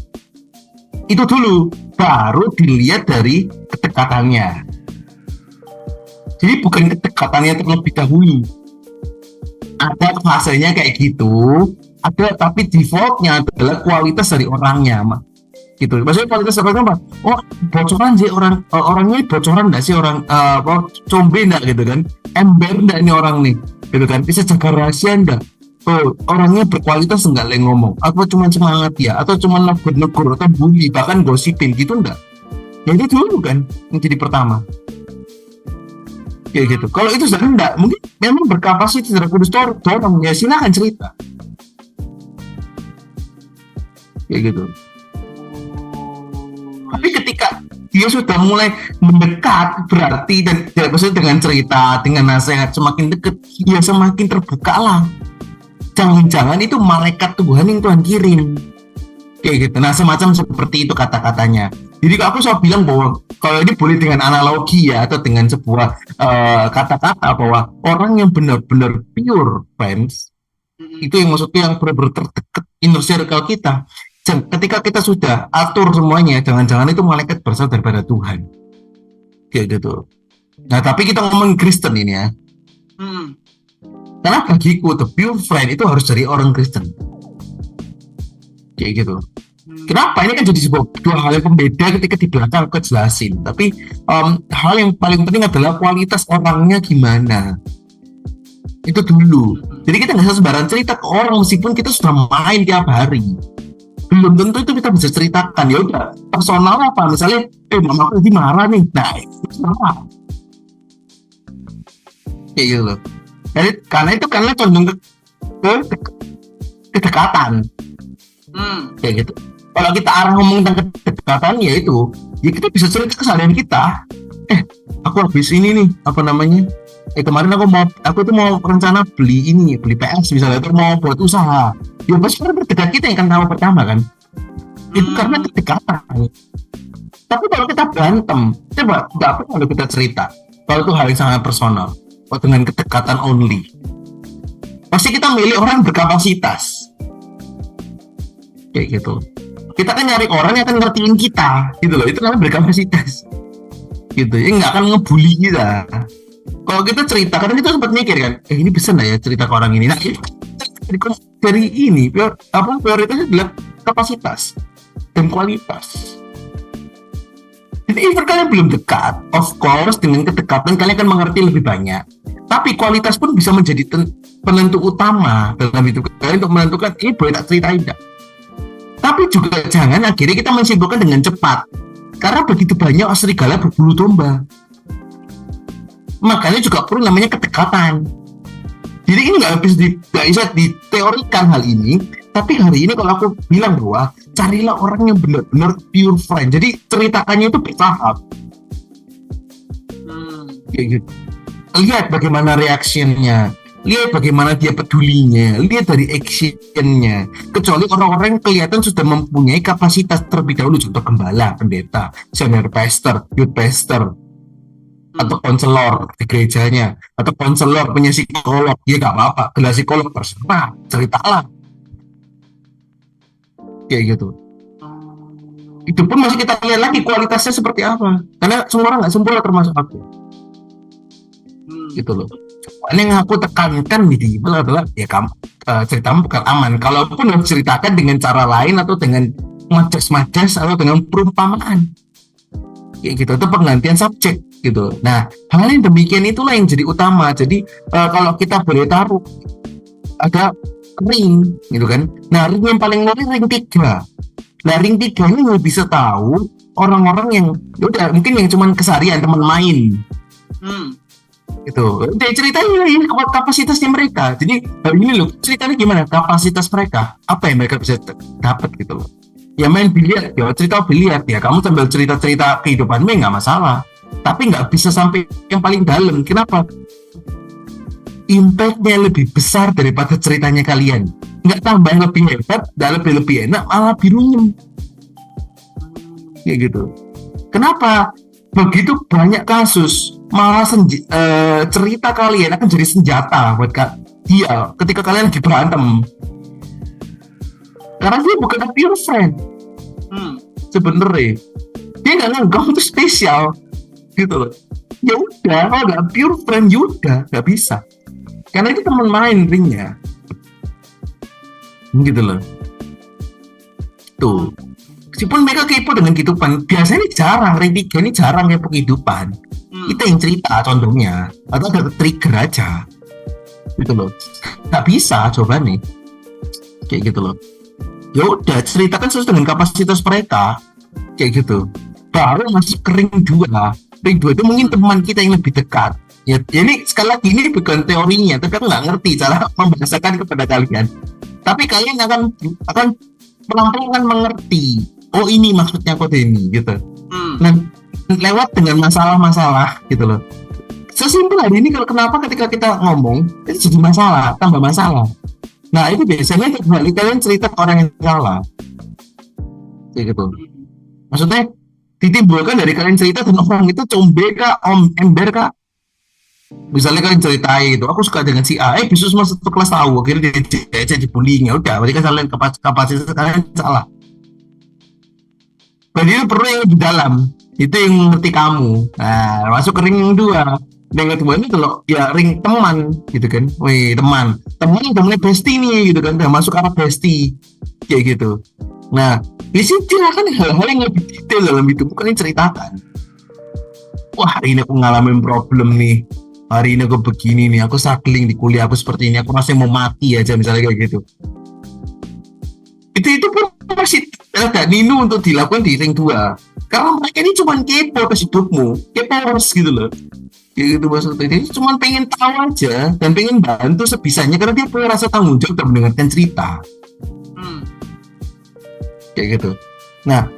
itu dulu, baru dilihat dari kedekatannya. Jadi bukan kedekatannya terlebih dahulu. Ada fasenya kayak gitu, ada tapi defaultnya adalah kualitas dari orangnya, gitu. Maksudnya kualitas orangnya apa? Oh, bocoran sih orangnya bocoran nggak sih orang combe nggak gitu kan? Ember nggak ini orang nih, gitu kan? Bisa jaga rahasia nggak? Oh, orangnya berkualitas nggak ngomong? Atau cuma semangat ya? Atau cuma negur-negur atau bully bahkan gosipin gitu nggak? Ya itu dulu kan yang jadi pertama. Kayak gitu. Kalau itu sudah enggak, mungkin memang berkapasitas dari kudus dorong ya silakan cerita. Kayak gitu. Tapi ketika dia sudah mulai mendekat berarti dan maksudnya dengan cerita, dengan nasihat semakin dekat, ya semakin terbukalah. Jangan-jangan itu malaikat Tuhan yang Tuhan kirim. Kayak gitu. Nah, semacam seperti itu kata-katanya. Jadi aku selalu bilang bahwa kalau ini boleh dengan analogi ya atau dengan sebuah kata-kata bahwa orang yang benar-benar pure friends itu yang maksudnya yang benar-benar terdekat inner circle kita. Ketika kita sudah atur semuanya, jangan-jangan itu malaikat berasal daripada Tuhan. Kayak gitu. Nah, tapi kita ngomong Kristen ini ya. Karena bagiku the pure friend itu harus dari orang Kristen. Kayak gitu. Kenapa? Ini kan jadi dua hal yang pembeda ketika di belakang aku jelasin. Tapi hal yang paling penting adalah kualitas orangnya gimana. Itu dulu. Jadi kita nggak usah sembarangan cerita ke orang meskipun kita sudah main tiap hari. Belum tentu itu kita bisa ceritakan. Ya udah, personal apa? Misalnya, mama aku lagi marah nih. Nah, itu salah. Kayak gitu loh. Jadi, karena condong ke kedekatan. Kayak gitu. Kalau kita arah ngomong tentang kedekatan ya itu, ya kita bisa cerita kesalahan kita. Aku habis ini nih, apa namanya? Kemarin aku tuh mau rencana beli PS misalnya, atau mau buat usaha. Ya pasti orang terdekat kita yang akan tahu pertama kan. Itu karena kedekatan. Tapi kalau kita berantem, coba nggak apa kalau kita cerita. Kalau itu hal yang sangat personal, dengan kedekatan only. Pasti kita milih orang berkapasitas. Kayak gitu. Kita kan nyari orang yang akan ngertiin kita, gitu loh. Itu namanya berkapasitas. Gitu. Ya nggak akan ngebully kita. Kalau kita cerita, kadang kita sempat mikir kan, ini bisa nggak ya cerita ke orang ini? Nah, dari ini prioritasnya adalah kapasitas dan kualitas. Jadi even kalian belum dekat, of course dengan kedekatan kalian akan mengerti lebih banyak. Tapi kualitas pun bisa menjadi penentu utama dalam hidup kalian untuk menentukan ini boleh tak ceritain enggak. Tapi juga jangan akhirnya kita menyimpulkan dengan cepat, karena begitu banyak serigala berbulu domba. Makanya juga perlu namanya kedekatan. Jadi ini nggak bisa diteorikan hal ini. Tapi hari ini kalau aku bilang bahwa carilah orang yang benar-benar pure friend. Jadi ceritakannya itu bertahap. Kayak gitu. Lihat bagaimana reaksinya. lihat bagaimana dia pedulinya, lihat dari actionnya. Kecuali orang-orang yang kelihatan sudah mempunyai kapasitas terlebih dahulu, contoh gembala, pendeta, senior pastor, youth pastor, atau konselor di gerejanya, atau konselor punya psikolog, ya gak apa-apa, gelar psikolog terserah, ceritalah, kayak gitu. Itu pun masih kita lihat lagi kualitasnya seperti apa, karena semua orang nggak sempurna termasuk aku, gitu loh. Yang aku tekankan di Bible adalah ya kamu ceritamu bukan aman, kalaupun harus ceritakan dengan cara lain atau dengan majas-majas atau dengan perumpamaan, kayak gitu, itu penggantian subjek gitu. Nah, hal yang demikian itulah yang jadi utama. Jadi kalau kita boleh taruh ada ring gitu kan. Nah, ring yang paling ngeri ring 3. Nah, ring 3 ini nggak bisa tahu orang-orang yang udah mungkin yang cuman keseharian teman main. Gitu. Dia ceritanya ini kapasitasnya mereka. Jadi ini loh, ceritanya gimana? Kapasitas mereka. Apa yang mereka bisa dapat gitu loh. Ya main biliar, ya cerita biliar, ya kamu sambil cerita-cerita kehidupanmu nggak masalah. Tapi nggak bisa sampai yang paling dalam. Kenapa? Impactnya lebih besar daripada ceritanya kalian. Nggak tambah lebih hebat, dan lebih enak, malah birunya. Kayak gitu. Kenapa? Begitu banyak kasus, malah cerita kalian akan jadi senjata buat dia ketika kalian lagi berantem. Karena dia bukan a pure friend. Sebenarnya dia nggak nganggap itu spesial. Gitu loh. Ya udah, kalau nggak pure friend udah nggak bisa, karena itu teman main ringnya, gitu loh. Tuh, meskipun mereka kepo dengan kehidupan, biasanya ini jarang, ring 3 ini jarang kepo kehidupan. Kita yang cerita contohnya, atau ada trigger aja, gitu loh. Nggak bisa coba nih, kayak gitu loh. Ya udah, ceritakan sesuai dengan kapasitas mereka, kayak gitu. Baru masuk ke ring 2. Ring 2 itu mungkin teman kita yang lebih dekat. Ya ini sekali lagi ini bukan teorinya, tapi aku nggak ngerti cara membahasakan kepada kalian. Tapi kalian akan pelan-pelan mengerti. Oh ini maksudnya kode ini gitu. Nah lewat dengan masalah-masalah gitu loh. Sesimpel hari ini kalau kenapa ketika kita ngomong itu jadi masalah, tambah masalah. Nah itu biasanya kembali kalian cerita ke orang yang salah, kayak gitu. Maksudnya ditimbulkan dari kalian cerita dan orang itu combe kak, ember kak. Misalnya kalian ceritain itu, aku suka dengan si A, bisa semua satu kelas tahu, akhirnya dia dibullying, ya udah, berarti kan kalian kapasitas kalian salah. Berarti itu perlu yang lebih dalam, itu yang ngerti kamu. Nah, masuk ke ring yang 2. Ring kedua ini kalau ya ring teman, gitu kan, wih teman udah mulai bestie nih, gitu kan, udah masuk arah bestie, kayak gitu. Nah, di situ kan hal-hal yang lebih detail dalam hidup, bukan yang ceritakan. Wah, hari ini aku ngalamin problem nih. Hari ini aku begini nih, aku struggling di kuliah aku seperti ini, aku masih mau mati aja misalnya kayak gitu. Itu pun masih agak nino untuk dilakukan di ring 2. Karena mereka ini cuma kepo ke hidupmu, kepoers gitu loh. Kayak gitu maksudnya. Dia cuma pengen tahu aja dan pengen bantu sebisanya karena dia punya rasa tanggung jawab dan mendengarkan cerita. Kayak gitu. Nah,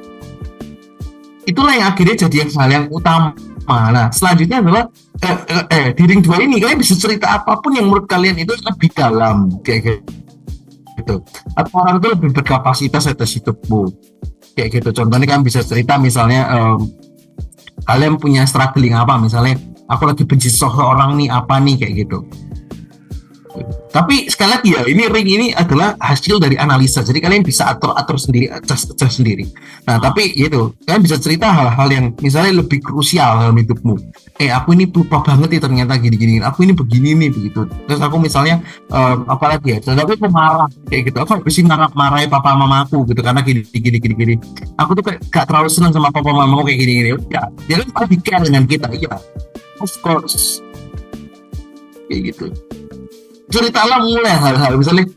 itulah yang akhirnya jadi hal yang utama. Nah, selanjutnya adalah di ring 2 ini kalian bisa cerita apapun yang menurut kalian itu lebih dalam, kayak gitu. Atau orang itu lebih berkapasitas atas hidupmu, kayak gitu. Contohnya kalian bisa cerita misalnya kalian punya struggling apa, misalnya aku lagi benci seseorang nih, apa nih, kayak gitu. Tapi sekali lagi ya, ini ring ini adalah hasil dari analisa, jadi kalian bisa atur sendiri, adjust sendiri. Nah tapi gitu, kalian bisa cerita hal-hal yang misalnya lebih krusial dalam hidupmu. Aku ini lupa banget nih ternyata gini-gini, aku ini begini nih begitu. Terus aku misalnya apalagi ya, terus aku marah kayak gitu, aku habis marahin papa mamaku gitu karena gini. Aku tuh kayak gak terlalu senang sama papa mamaku kayak gini. Ya, dia kan pasti care dengan kita, iya. Of course, kayak gitu. Ceritalah mulai hal-hal misalnya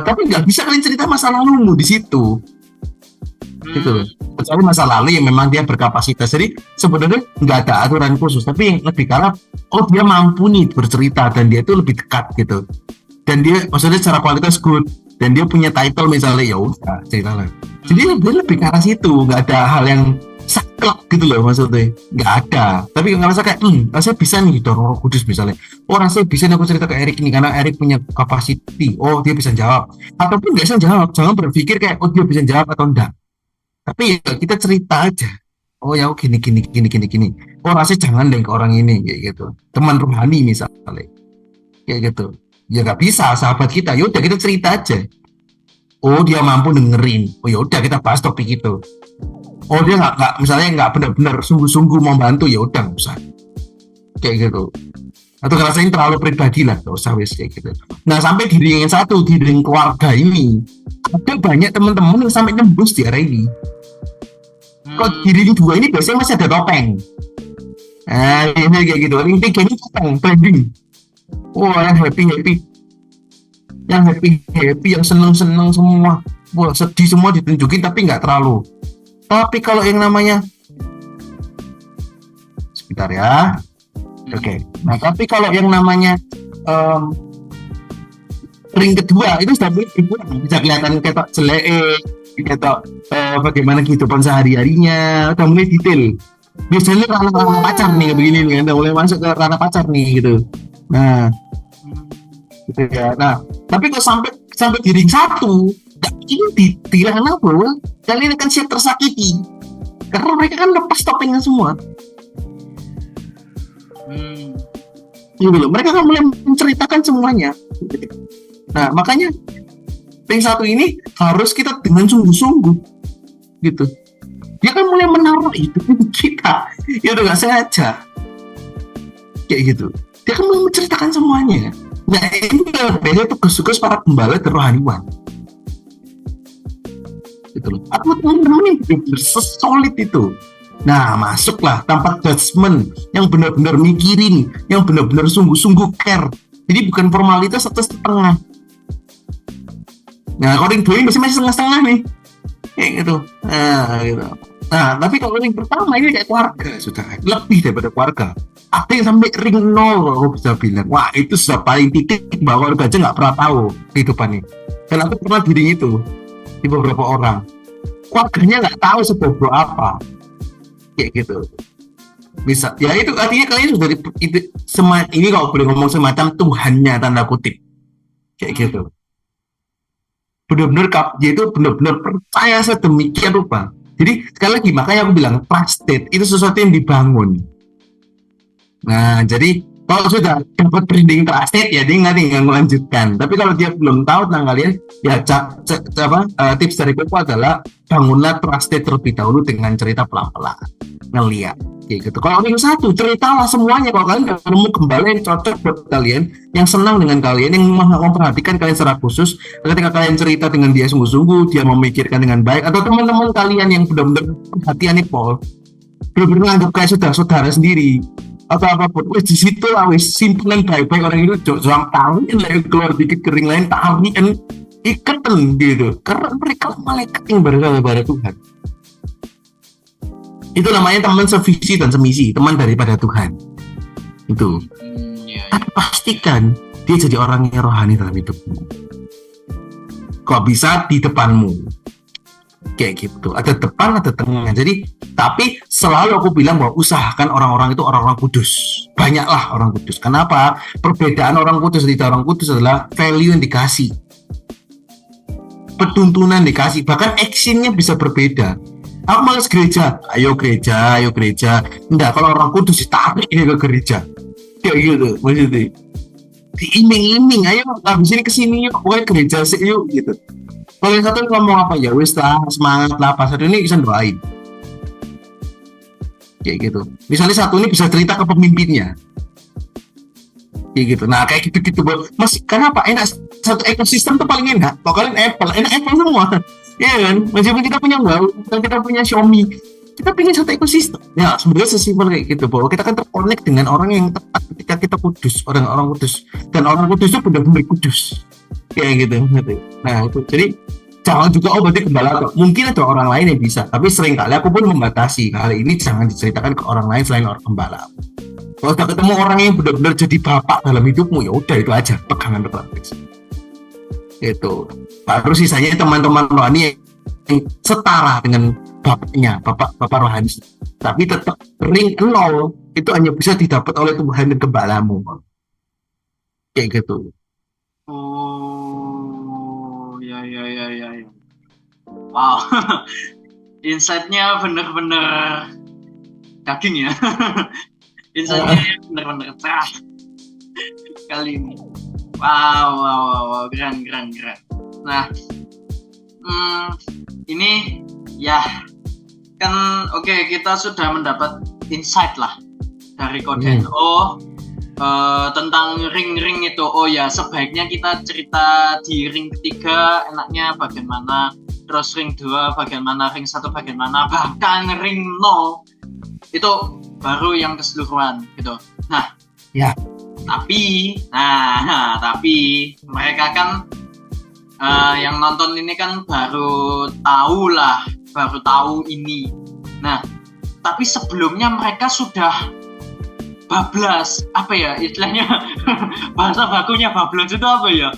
tapi nggak bisa kalian cerita masa lalumu di situ, gitu loh. Kecuali masa lalu yang memang dia berkapasitas, jadi sebenarnya nggak ada aturan khusus, tapi yang lebih karena dia mampu nih bercerita dan dia itu lebih dekat gitu, dan dia maksudnya secara kualitas good, dan dia punya title misalnya, ya udah ceritalah. Jadi lebih ke arah situ, nggak ada hal yang saklek gitu loh maksudnya, nggak ada. Tapi ngerasa kayak rasanya bisa nih gitu Roh Kudus misalnya, oh rasanya bisa nih aku cerita ke Erik ini karena Erik punya capacity, oh dia bisa jawab, ataupun nggak bisa jawab, jangan berpikir kayak oh dia bisa jawab atau enggak, tapi ya kita cerita aja, oh ya gini gini gini gini gini, oh rasanya jangan deh ke orang ini kayak gitu, teman rohani misalnya kayak gitu, ya nggak bisa sahabat kita, yaudah kita cerita aja, oh dia mampu dengerin, oh yaudah kita bahas topik itu, oh dia nggak misalnya nggak benar-benar sungguh-sungguh mau bantu, ya udah nggak usah kayak gitu, atau ngerasain terlalu pribadi lah nggak usah wes kayak gitu. Nah sampai di ring yang satu, di ring keluarga ini ada banyak teman-teman yang sampai nembus di area ini. Kok di ring dua ini biasanya masih ada topeng, nah ini kayak gitu, ring tiga ini topeng trending, wah yang happy happy, yang happy happy, yang seneng seneng semua, wah sedih semua ditunjukin tapi nggak terlalu. Tapi kalau yang namanya, sebentar ya, oke. Nah tapi kalau yang namanya ring kedua itu sudah bisa kelihatan ketok jelek, ketok bagaimana kehidupan sehari-harinya, udah mulai detail. Biasanya ranah pacar nih begini nih, udah mulai masuk ke ranah pacar nih gitu. Nah, gitu ya. Nah, tapi kalau sampai di ring satu, ini dirana bahwa kalian akan siap tersakiti karena mereka kan lepas topengnya semua. Gitu loh. Mereka kan mulai menceritakan semuanya. Nah makanya ring satu ini harus kita dengan sungguh-sungguh gitu. Dia kan mulai menaruh hidup kita, ya udah nggak sengaja kayak gitu. Dia kan mulai menceritakan semuanya. Nah ini biasanya tugas-tugas para gembala dan rohaniwan gitu loh. Aku teman-teman yang benar-benar sesolid itu. Nah masuklah tanpa judgement, yang benar-benar mikirin, yang benar-benar sungguh-sungguh care. Jadi bukan formalitas atau setengah. Nah kalau ring dua ini masih setengah-setengah nih kayak gitu. Nah gitu. Nah tapi kalau ring pertama ini kayak keluarga, sudah lebih daripada keluarga. Ada yang sampai ring 0 aku bisa bilang, wah itu sudah paling titik bahwa keluarga aja nggak pernah tahu kehidupannya. Dan aku pernah di ring itu di beberapa orang, keluarganya nggak tahu sebobrok apa kayak gitu. Bisa ya itu artinya kalian sudah itu ini kalau boleh ngomong semacam Tuhannya tanda kutip kayak gitu. Benar-benar dia itu benar-benar percaya sedemikian rupa. Jadi sekali lagi makanya aku bilang trusted itu sesuatu yang dibangun. Nah jadi kalau sudah dapat branding trusted ya dia nggak tinggal melanjutkan. Tapi kalau dia belum tahu tentang kalian ya tips dari aku adalah bangunlah trusted terlebih dahulu dengan cerita pelan-pelan ngeliat kayak gitu. Kalau ring satu ceritalah semuanya, kalau kalian ketemu gembala yang cocok buat kalian, yang senang dengan kalian, yang memperhatikan kalian secara khusus, ketika kalian cerita dengan dia sungguh-sungguh, dia memikirkan dengan baik, atau teman-teman kalian yang benar-benar perhatian nih Paul, benar-benar anggap kayak saudara sendiri atau apapun, wes di situ lah wes simpulan baik-baik orang itu jangan tahu lah keluar dikit kering lain tarian ikatan gitu, karena mereka malaikat yang berada pada Tuhan. Itu namanya teman sevisi dan semisi, teman daripada Tuhan itu. Tapi pastikan dia jadi orang yang rohani dalam hidupmu. Kok bisa di depanmu kayak gitu, ada depan ada tengah. Jadi tapi selalu aku bilang bahwa usahakan orang-orang itu orang-orang kudus, banyaklah orang kudus. Kenapa? Perbedaan orang kudus dan tidak orang kudus adalah value yang dikasih, petuntunan dikasih, bahkan actionnya bisa berbeda. Aku males gereja, ayo gereja, ayo gereja. Enggak, kalau orang kudus ditarik ini ke gereja kayak gitu maksudnya, diiming-iming, ayo habis ini kesini yuk, pokoknya gereja sih yuk gitu. Kalau yang satu ngomong apa ya wis lah, semangat lah, pas hari ini bisa doain kayak gitu. Misalnya satu ini bisa cerita ke pemimpinnya kayak gitu. Nah kayak gitu-gitu mas, kenapa enak, satu ekosistem tuh paling enak. Kalau kalian Apple semua ya kan, meskipun kita punya kita punya Xiaomi, kita pengen satu ekosistem. Ya sebenarnya sesimpel kayak gitu, bahwa kita kan terkonek dengan orang yang tepat ketika kita kudus, orang-orang kudus, dan orang kudus itu benar-benar kudus kayak gitu. Nah itu jadi jangan juga berarti gembala, mungkin ada orang lain yang bisa, tapi seringkali aku pun membatasi hal ini, jangan diceritakan ke orang lain selain orang gembala. Kalau udah ketemu orang yang benar-benar jadi bapak dalam hidupmu, ya udah itu aja pegangan praktis. Itu baru sisanya teman-teman rohani yang setara dengan bapaknya, bapak rohani, tapi tetap ring 0 itu hanya bisa didapat oleh Tuhan dan gembalamu, kayak gitu. Oh, ya ya ya ya. Ya. Wow, insight-nya bener-bener daging ya. Insight-nya bener-bener cerah kali ini. Wow, wow, wow, wow. Keren, keren, keren. Nah, ini ya kan oke, kita sudah mendapat insight lah dari Kode NO tentang ring-ring itu. Oh ya, sebaiknya kita cerita di ring ketiga enaknya bagaimana, terus ring 2 bagaimana, ring 1 bagaimana, bahkan ring 0 itu baru yang keseluruhan gitu. Nah, ya. Tapi mereka kan yang nonton ini kan baru tahu ini. Nah, tapi sebelumnya mereka sudah bablas, apa ya istilahnya, bahasa bakunya bablas itu apa ya?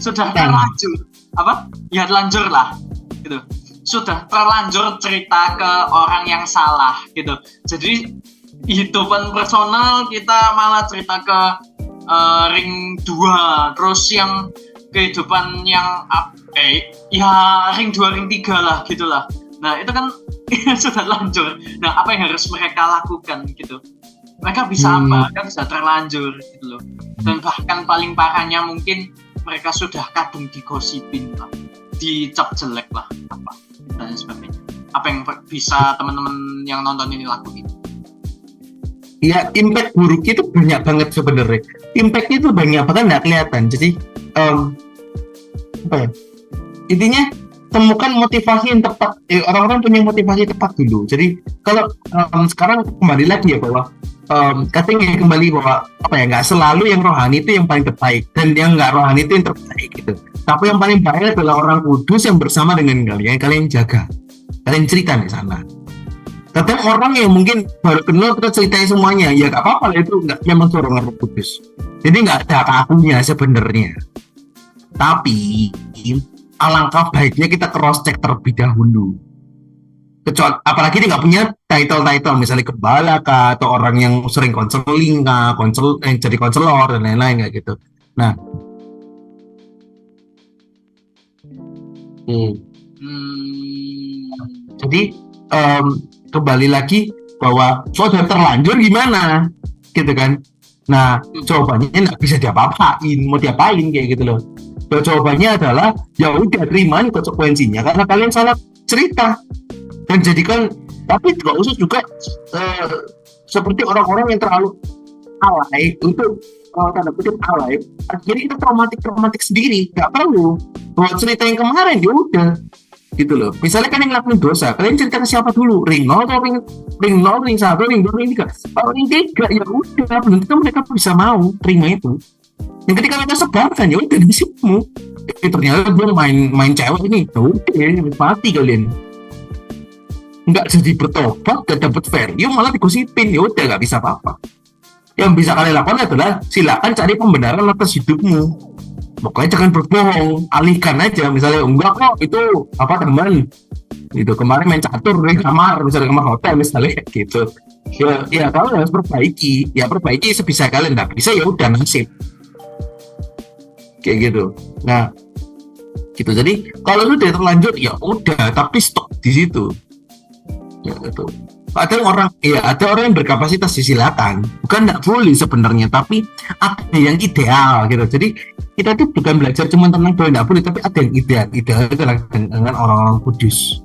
Sudah terlanjur, apa? Ya terlanjur lah, gitu. Sudah terlanjur cerita ke orang yang salah, gitu. Jadi kehidupan personal kita malah cerita ke ring 2, terus yang kehidupan yang ya ring 2 ring 3 lah gitulah. Nah itu kan sudah lanjur. Nah apa yang harus mereka lakukan gitu? Mereka bisa apa? Kan bisa terlanjur gitu loh. Dan bahkan paling parahnya mungkin mereka sudah kadung digosipin lah, dicap jelek lah, apa dan sebagainya. Apa yang bisa teman-teman yang nonton ini lakuin? Ya, impact buruk itu banyak banget sebenarnya. Impact-nya itu banyak banget nggak kelihatan. Jadi apa ya? Intinya temukan motivasi yang tepat. Orang-orang punya motivasi tepat dulu. Jadi kalau sekarang kembali lagi ya bahwa katanya kembali bahwa apa ya, nggak selalu yang rohani itu yang paling terbaik dan yang nggak rohani itu yang terbaik gitu. Tapi yang paling baik adalah orang kudus yang bersama dengan kalian jaga, kalian cerita di sana. Kadang orang yang mungkin baru kenal kita ceritain semuanya, ya nggak apa-apa lah, itu nggak, memang orang Roh Kudus. Jadi nggak ada kakunya sebenarnya. Tapi alangkah baiknya kita cross check terlebih dahulu. Kecuali apalagi dia nggak punya title misalnya gembala kah, atau orang yang sering konseling kah, yang jadi konselor dan lain-lain kayak gitu. Nah, jadi kembali lagi bahwa sudah terlanjur gimana gitu kan. Nah jawabannya nggak bisa diapa-apain, mau diapain kayak gitu loh. Jawabannya adalah ya udah terima konsekuensinya karena kalian salah cerita dan jadikan. Tapi nggak usah juga seperti orang-orang yang terlalu alay untuk tanda kutip alay, akhirnya kita traumatik sendiri. Nggak perlu buat cerita yang kemarin, ya udah gitu loh. Misalnya kalian ngelakuin dosa, kalian cerita ke siapa dulu? Ring 0 atau ring 0, ring 1, ring 2, ring 3? Kalau ring 3 ya udah, belum tentu mereka bisa mau terima itu. Yang ketika mereka sebarkan ya udah nasibmu. Ternyata gue main cewek ini, ya udah mati kalian. Nggak jadi bertobat, gak dapet value, malah digosipin, ya udah nggak bisa apa-apa. Yang bisa kalian lakukan adalah silakan cari pembenaran atas hidupmu. Pokoknya jangan berbohong, alihkan aja. Misalnya enggak kok itu apa teman gitu, kemarin main catur di kamar, misalnya kamar hotel misalnya gitu. Ya kalau harus perbaiki, ya perbaiki sebisa kalian. Nggak bisa ya udah nasib kayak gitu. Nah gitu. Jadi kalau sudah terlanjur ya udah, tapi stop di situ ya gitu. Ada orang yang berkapasitas silakan, bukan nggak boleh sebenarnya, tapi ada yang ideal gitu. Jadi kita tuh bukan belajar cuma tentang boleh nggak boleh, tapi ada yang ideal dengan orang-orang kudus,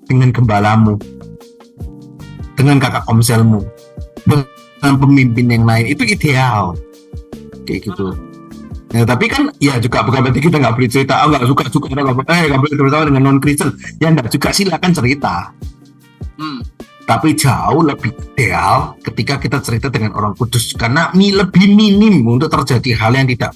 dengan gembalamu, dengan kakak komselmu, dengan pemimpin yang lain, itu ideal kayak gitu. Nah, tapi kan ya juga bukan berarti kita nggak boleh cerita, nggak suka nggak boleh cerita dengan non Kristen, ya nggak juga, silakan cerita. Tapi jauh lebih ideal ketika kita cerita dengan orang kudus, karena lebih minim untuk terjadi hal yang tidak.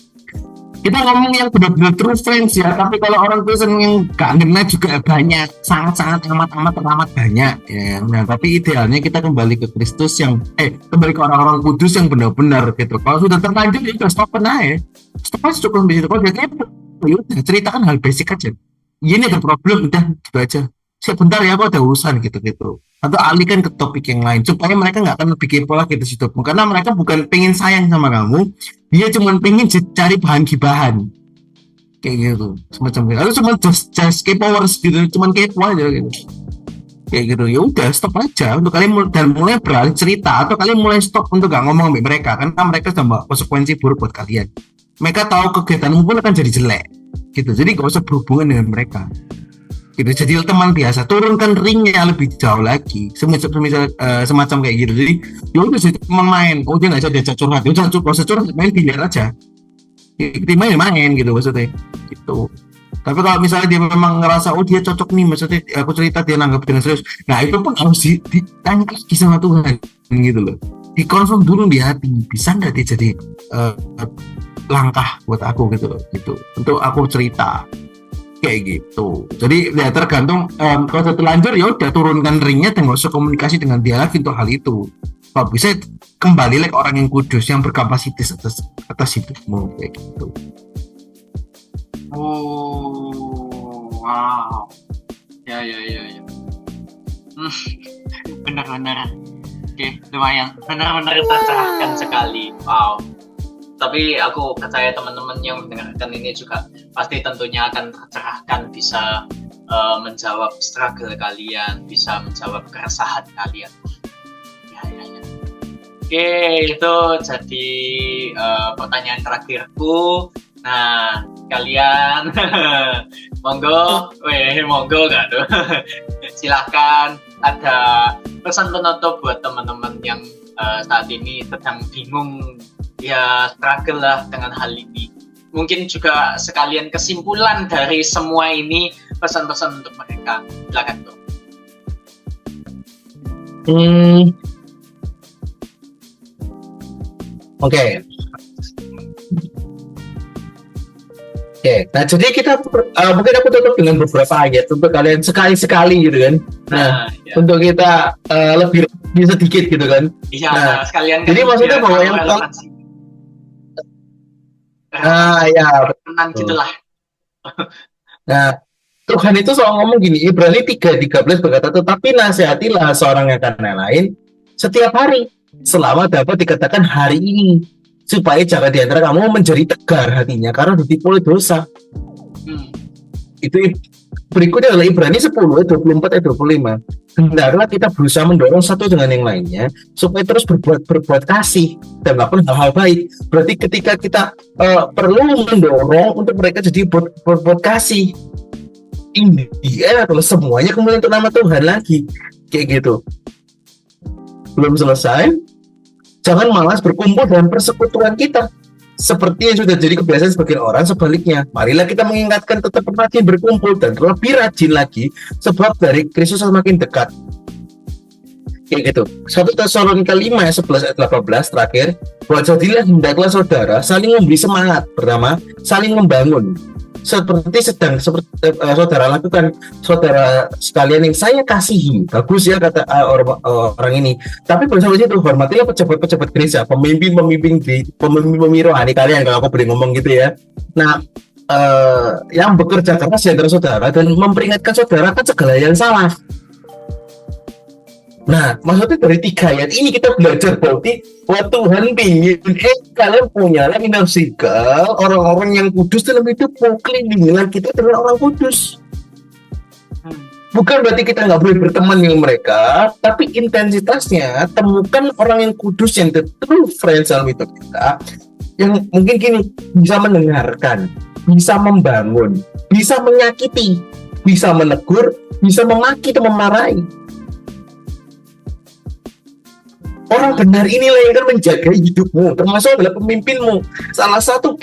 Kita ngomong yang benar-benar true friends ya, tapi kalau orang Kristen yang gak ngena juga banyak, sangat amat banyak ya. Nah, tapi idealnya kita kembali ke Kristus yang kembali ke orang-orang kudus yang benar-benar gitu. Kalau sudah terlanjur ya stop aja. Stop aja, cukup di situ. Kalau dia ceritakan hal basic aja. Ini ada problem, udah gitu aja. sebentar ya, aku ada urusan gitu-gitu. Atau alihkan ke topik yang lain supaya mereka nggak akan lebih kepo lagi di situ. Karena mereka bukan pengen sayang sama kamu, dia cuma pengen cari bahan gibahan kayak gitu, semacam gitu. Lalu cuma just kepoers gitu, cuma kepo aja gitu. Kayak gitu, ya udah stop aja untuk kalian dan mulai beralih cerita, atau kalian mulai stop untuk gak ngomong sama mereka karena mereka sudah membawa konsekuensi buruk buat kalian. Mereka tahu kegiatanmu pun akan jadi jelek gitu, jadi gak usah berhubungan dengan mereka gitu. Jadi teman biasa, turunkan ringnya lebih jauh lagi, semacam kayak gitu. Jadi ya udah jadi teman main, oh dia nggak jadi curhat, ya udah curhat, main biliar aja, ya, main gitu maksudnya gitu. Tapi kalau misalnya dia memang ngerasa oh dia cocok nih, maksudnya aku cerita dia nanggap dengan serius, nah itu pun harus ditanya lagi sama Tuhan gitu loh, dikonfirm dulu di hati, bisa nggak dia jadi langkah buat aku gitu loh, gitu untuk aku cerita kayak gitu. Jadi ya tergantung, kalau sudah terlanjur ya udah turunkan ringnya dan nggak usah komunikasi dengan dia lagi untuk hal itu. Kalau bisa kembali lagi orang yang kudus yang berkapasitas atas hidupmu kayak gitu. Oh, wow. Ya. Benar-benar. Oke, lumayan. Benar-benar tercerahkan sekali. Wow. Tapi aku percaya teman-teman yang mendengarkan ini juga pasti tentunya akan tercerahkan, bisa menjawab struggle kalian, bisa menjawab keresahan kalian. Ya. Oke, itu jadi pertanyaan terakhirku. Nah, kalian monggo gak tuh? Silahkan, ada pesan penutup buat teman-teman yang saat ini sedang bingung, ya struggle lah dengan hal ini. Mungkin juga sekalian kesimpulan dari semua ini, pesan-pesan untuk mereka. Silakan tuh. Oke. Nah jadi kita mungkin aku tutup dengan beberapa ayat untuk kalian sekali-sekali gitu kan. Nah, ya. Untuk kita lebih sedikit gitu kan. Iya, nah, sekalian. Jadi maksudnya bahwa yang ya tenang gitulah. Nah, Tuhan itu soal ngomong gini, Ibrani 3:13 berkata, tetapi nasihatilah seorang yang akan lain setiap hari selama dapat dikatakan hari ini, supaya jangan di antara kamu menjadi tegar hatinya karena ditipu oleh dosa. Itu berikutnya adalah Ibrani 10:24-25. Hendaklah kita berusaha mendorong satu dengan yang lainnya supaya terus berbuat kasih dan melakukan hal-hal baik. Berarti ketika kita perlu mendorong untuk mereka jadi berbuat kasih, ini adalah semuanya kemudian untuk nama Tuhan lagi kayak gitu. Belum selesai, jangan malas berkumpul dalam persekutuan kita seperti yang sudah jadi kebiasaan sebagian orang. Sebaliknya, marilah kita mengingatkan tetap rajin berkumpul dan lebih rajin lagi, sebab dari Kristus semakin dekat. Kayak gitu. 1 Tesalonika 5:11-18 terakhir, buat jadilah hendaklah saudara saling memberi semangat, pertama saling membangun, seperti saudara lakukan, saudara sekalian yang saya kasihi. Bagus ya kata orang ini. Tapi bersama itu hormatilah pejabat-pejabat gereja, pemimpin rohani kalian, kalau aku boleh ngomong gitu ya. Nah, yang bekerja keras di antara saudara dan memperingatkan saudara kan segala yang salah. Nah, maksudnya dari 3 ayat ini kita belajar bahwa Tuhan ingin kalian punya inner circle, orang-orang yang kudus dalam hidupmu. Kelindungan kita dengan orang kudus. Bukan berarti kita nggak boleh berteman dengan mereka, tapi intensitasnya temukan orang yang kudus, yang the true friends dalam hidup kita, yang mungkin gini, bisa mendengarkan, bisa membangun, bisa menyakiti, bisa menegur, bisa memaki atau memarahi. Orang benar inilah yang akan menjaga hidupmu, termasuk adalah pemimpinmu. Salah satu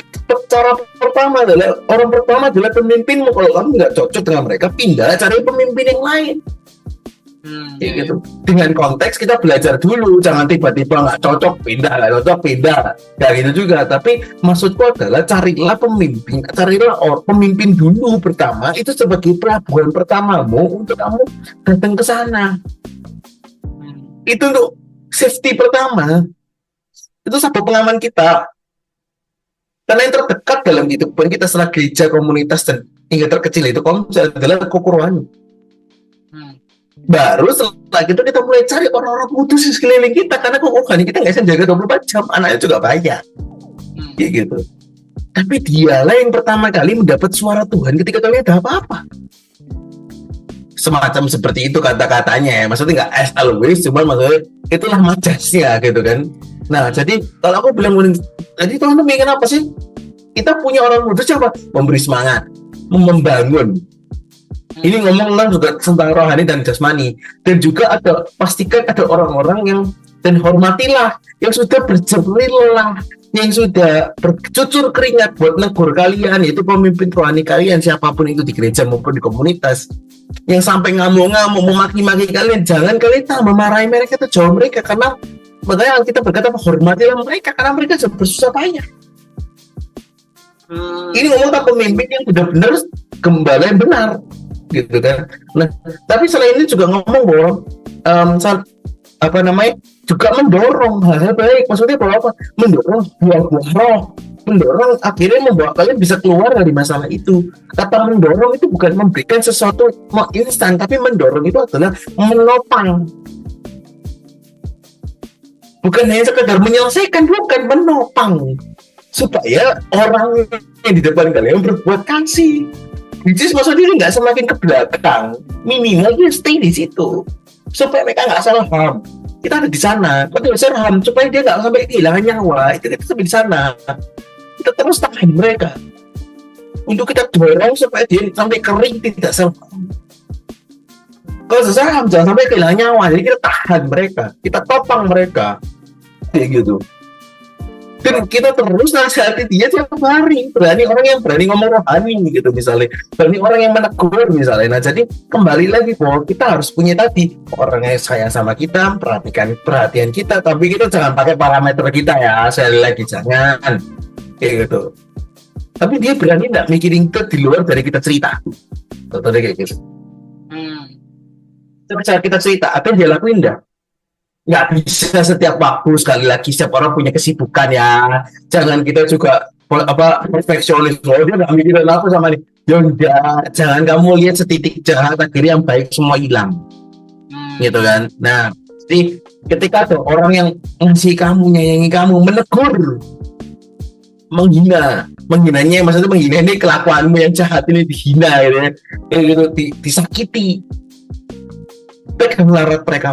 cara pertama adalah pemimpinmu. Kalau kamu nggak cocok dengan mereka, pindah cari pemimpin yang lain. Gitu. Dengan konteks kita belajar dulu, jangan tiba-tiba nggak cocok pindah, kayak gitu juga. Tapi maksudku adalah carilah pemimpin dulu pertama, itu sebagai pelabuhan pertamamu untuk kamu datang ke sana. Itu untuk safety pertama. Itu sabuk pengaman kita. Karena yang terdekat dalam kehidupan kita setelah gereja, komunitas, dan hingga terkecil itu adalah kekurangan. Baru setelah itu kita mulai cari orang-orang kudus di sekeliling kita, karena kok rohani kita nggak bisa jaga 24 jam, anaknya juga banyak, kayak gitu. Tapi dialah yang pertama kali mendapat suara Tuhan ketika kalian ada apa-apa. Semacam seperti itu kata-katanya ya. Maksudnya nggak as always, cuman maksudnya itulah majasnya gitu kan. Nah, jadi kalau aku bilang, jadi Tuhan tuh ingin apa sih? Kita punya orang kudus apa? Memberi semangat, membangun. Ini ngomong juga tentang rohani dan jasmani. Dan juga ada, pastikan ada orang-orang yang, dan hormatilah yang sudah berjerih lelah, yang sudah bercucur keringat buat negur kalian, yaitu pemimpin rohani kalian, siapapun itu di gereja maupun di komunitas, yang sampai ngamuk-ngamuk memaki-maki kalian. Jangan kalian tambah marahi mereka atau jauh mereka, karena makanya kita berkata hormatilah mereka karena mereka sudah bersusah payah. Ini ngomong tentang pemimpin yang benar-benar gembala yang benar, gitu kan. Nah, tapi selain ini juga ngomong bahwa apa namanya, juga mendorong hal-hal baik. Maksudnya bahwa apa? Mendorong buah-buah roh, mendorong akhirnya membawa kalian bisa keluar dari masalah itu. Kata mendorong itu bukan memberikan sesuatu instan, tapi mendorong itu adalah menopang. Bukan hanya sekedar menyelesaikan, bukan, menopang, supaya orang yang di depan kalian berbuat kasih. Which is maksudnya nggak semakin ke belakang, minimal dia stay di situ supaya mereka nggak salah paham. Kita ada di sana, kita bisa paham supaya dia nggak sampai kehilangan nyawa. Itu kita sampai di sana, kita terus tahan mereka untuk kita dorong supaya dia sampai kering, tidak salah paham. Kalau sesaham jangan sampai kehilangan nyawa, jadi kita tahan mereka, kita topang mereka, kayak gitu. Dan kita terus nasihati dia tiap hari. Berani orang yang berani ngomong rohani gitu misalnya, berani orang yang menegur misalnya. Nah, jadi kembali lagi bahwa kita harus punya tadi orang yang sayang sama kita, perhatian kita, tapi kita jangan pakai parameter kita ya, sekali lagi jangan kayak gitu. Tapi dia berani nggak mikirin ke di luar dari kita cerita, contohnya kayak gitu. Tapi saat kita cerita, apa yang dia lakuin enggak? Nggak bisa setiap waktu, sekali lagi setiap orang punya kesibukan ya, jangan kita juga perfeksionis. Oh, dia nggak mikirin apa sama nih, ya enggak, jangan kamu lihat setitik jahat akhirnya yang baik semua hilang, gitu kan. Nah, jadi ketika ada orang yang ngasih kamu, nyayangi kamu, menegur, menghinanya, maksudnya menghina ini kelakuanmu yang jahat ini dihina gitu ya, gitu, disakiti, pegang erat mereka,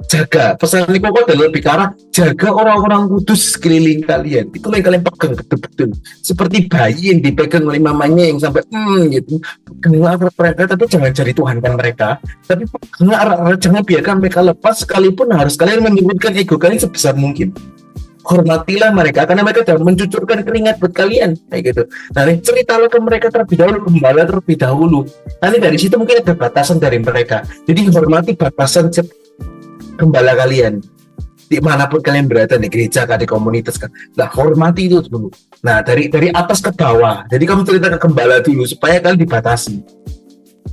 jaga. Pesan ini pokoknya adalah lebih ke arah jaga orang-orang kudus sekeliling kalian. Itulah yang kalian pegang betul-betul. Seperti bayi yang dipegang oleh mamanya yang sampai gitu. Pegang erat mereka, tapi jangan cari Tuhan kan mereka. Tapi pegang erat, jangan biarkan mereka lepas, sekalipun harus kalian menyebutkan ego kalian sebesar mungkin. Hormatilah mereka karena mereka sudah mencucurkan keringat buat kalian, kayak gitu. Nanti ceritalah ke mereka terlebih dahulu, gembala terlebih dahulu. Nanti dari situ mungkin ada batasan dari mereka. Jadi hormati batasan gembala kalian dimanapun kalian berada, di gereja kan, di komunitas kan. Nah, hormati itu dulu. Nah, dari atas ke bawah. Jadi kamu cerita ke gembala dulu supaya kalian dibatasi.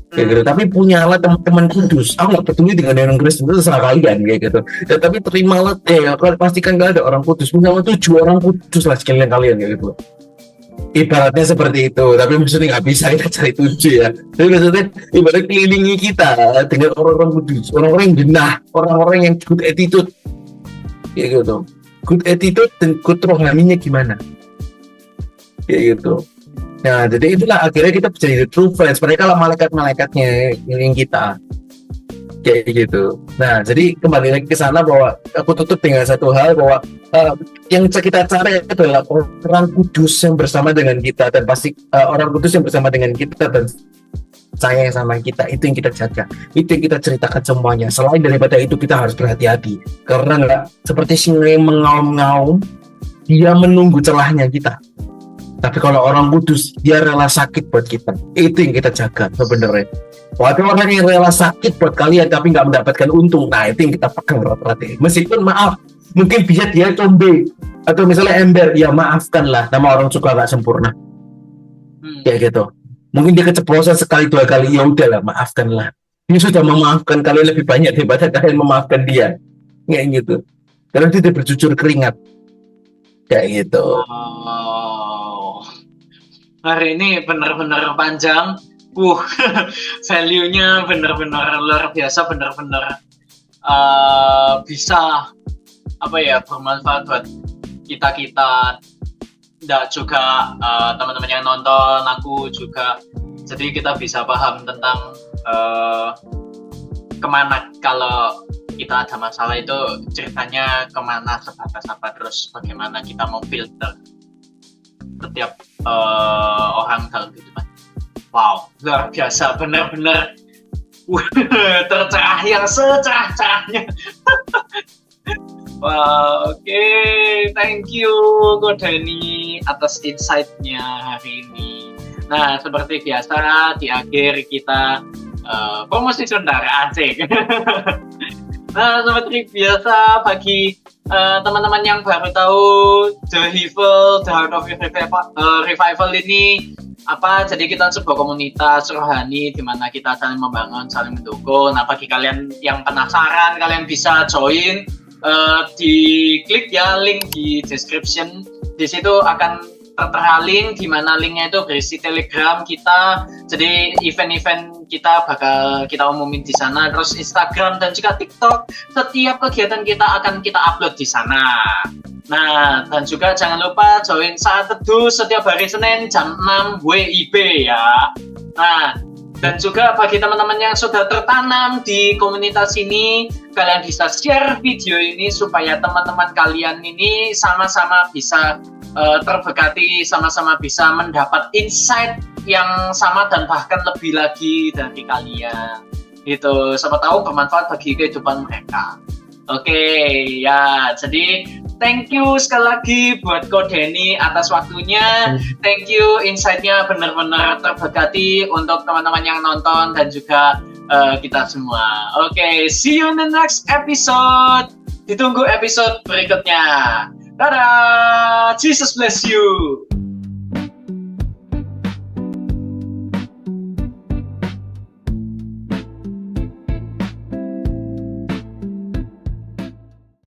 Kayak gitu. Tapi punyalah teman-teman kudus. Aku nggak peduli dengan orang Kristen, itu terserah kalian kayak gitu. Ya, tapi terimalah, kalau pastikan kalian ada orang kudus. Punyalah 7 orang kudus lah sekalian kalian kayak gitu. Ibaratnya seperti itu. Tapi maksudnya nggak bisa kita cari 7 ya. Jadi maksudnya ibarat kelilingi kita dengan orang-orang kudus, orang-orang yang genah, orang-orang yang good attitude, kayak gitu. Good attitude dan good rohaninya gimana? Kayak gitu. Nah, jadi itulah akhirnya kita bisa jadi true friends. Mereka lah malaikat-malaikatnya yang kita, kayak gitu. Nah, jadi kembali lagi ke sana bahwa aku tutup dengan satu hal bahwa yang kita cari adalah orang kudus yang bersama dengan kita, dan pasti orang kudus yang bersama dengan kita dan sayang sama kita, itu yang kita jaga, itu yang kita ceritakan semuanya. Selain daripada itu kita harus berhati-hati karena nggak seperti singa yang mengaum-ngaum, dia menunggu celahnya kita. Tapi kalau orang kudus, dia rela sakit buat kita. Itu yang kita jaga sebenarnya. Waktu orang yang rela sakit buat kalian tapi nggak mendapatkan untung, nah itu yang kita pegang erat-erat. Meskipun maaf, mungkin bisa dia combe atau misalnya ember, ya maafkanlah. Nama orang suka nggak sempurna, kayak gitu. Mungkin dia keceplosan sekali 2 kali, ya udahlah, maafkanlah. Dia sudah memaafkan kalian lebih banyak daripada kalian memaafkan dia, kayak gitu. Karena dia berjujur keringat, kayak gitu. Hari ini benar-benar panjang. Value-nya benar-benar luar biasa, benar-benar bisa apa ya, bermanfaat buat kita dan juga teman-teman yang nonton, aku juga. Jadi kita bisa paham tentang kemana kalau kita ada masalah itu ceritanya kemana, sebatas apa, terus bagaimana kita mau filter setiap orang dalam kehidupan. Wow, luar biasa, benar-benar tercerah yang secerah-cerahnya. Wow, oke, thank you Kodani atas insight-nya hari ini. Nah, seperti biasa di akhir kita promosi sebentar, asik. Nah, seperti biasa bagi teman-teman yang baru tahu The Evil, The Heart of Revival ini apa, jadi kita sebuah komunitas rohani di mana kita saling membangun, saling mendukung. Nah, bagi kalian yang penasaran, kalian bisa join, diklik ya link di description. Di situ akan tertera link, di mana linknya itu berisi Telegram kita. Jadi event-event kita bakal kita umumin di sana, terus Instagram dan juga TikTok. Setiap kegiatan kita akan kita upload di sana. Nah, dan juga jangan lupa join Saat Teduh setiap hari Senin jam 6 WIB ya. Nah, dan juga bagi teman-teman yang sudah tertanam di komunitas ini, kalian bisa share video ini supaya teman-teman kalian ini sama-sama bisa terberkati, sama-sama bisa mendapat insight yang sama dan bahkan lebih lagi dari kalian. Gitu, siapa tahu bermanfaat bagi kehidupan mereka. Oke, ya, jadi thank you sekali lagi buat Kodani atas waktunya. Thank you, insight-nya benar-benar terberkati untuk teman-teman yang nonton dan juga kita semua. Oke, see you in the next episode. Ditunggu episode berikutnya. Dadah, Jesus bless you.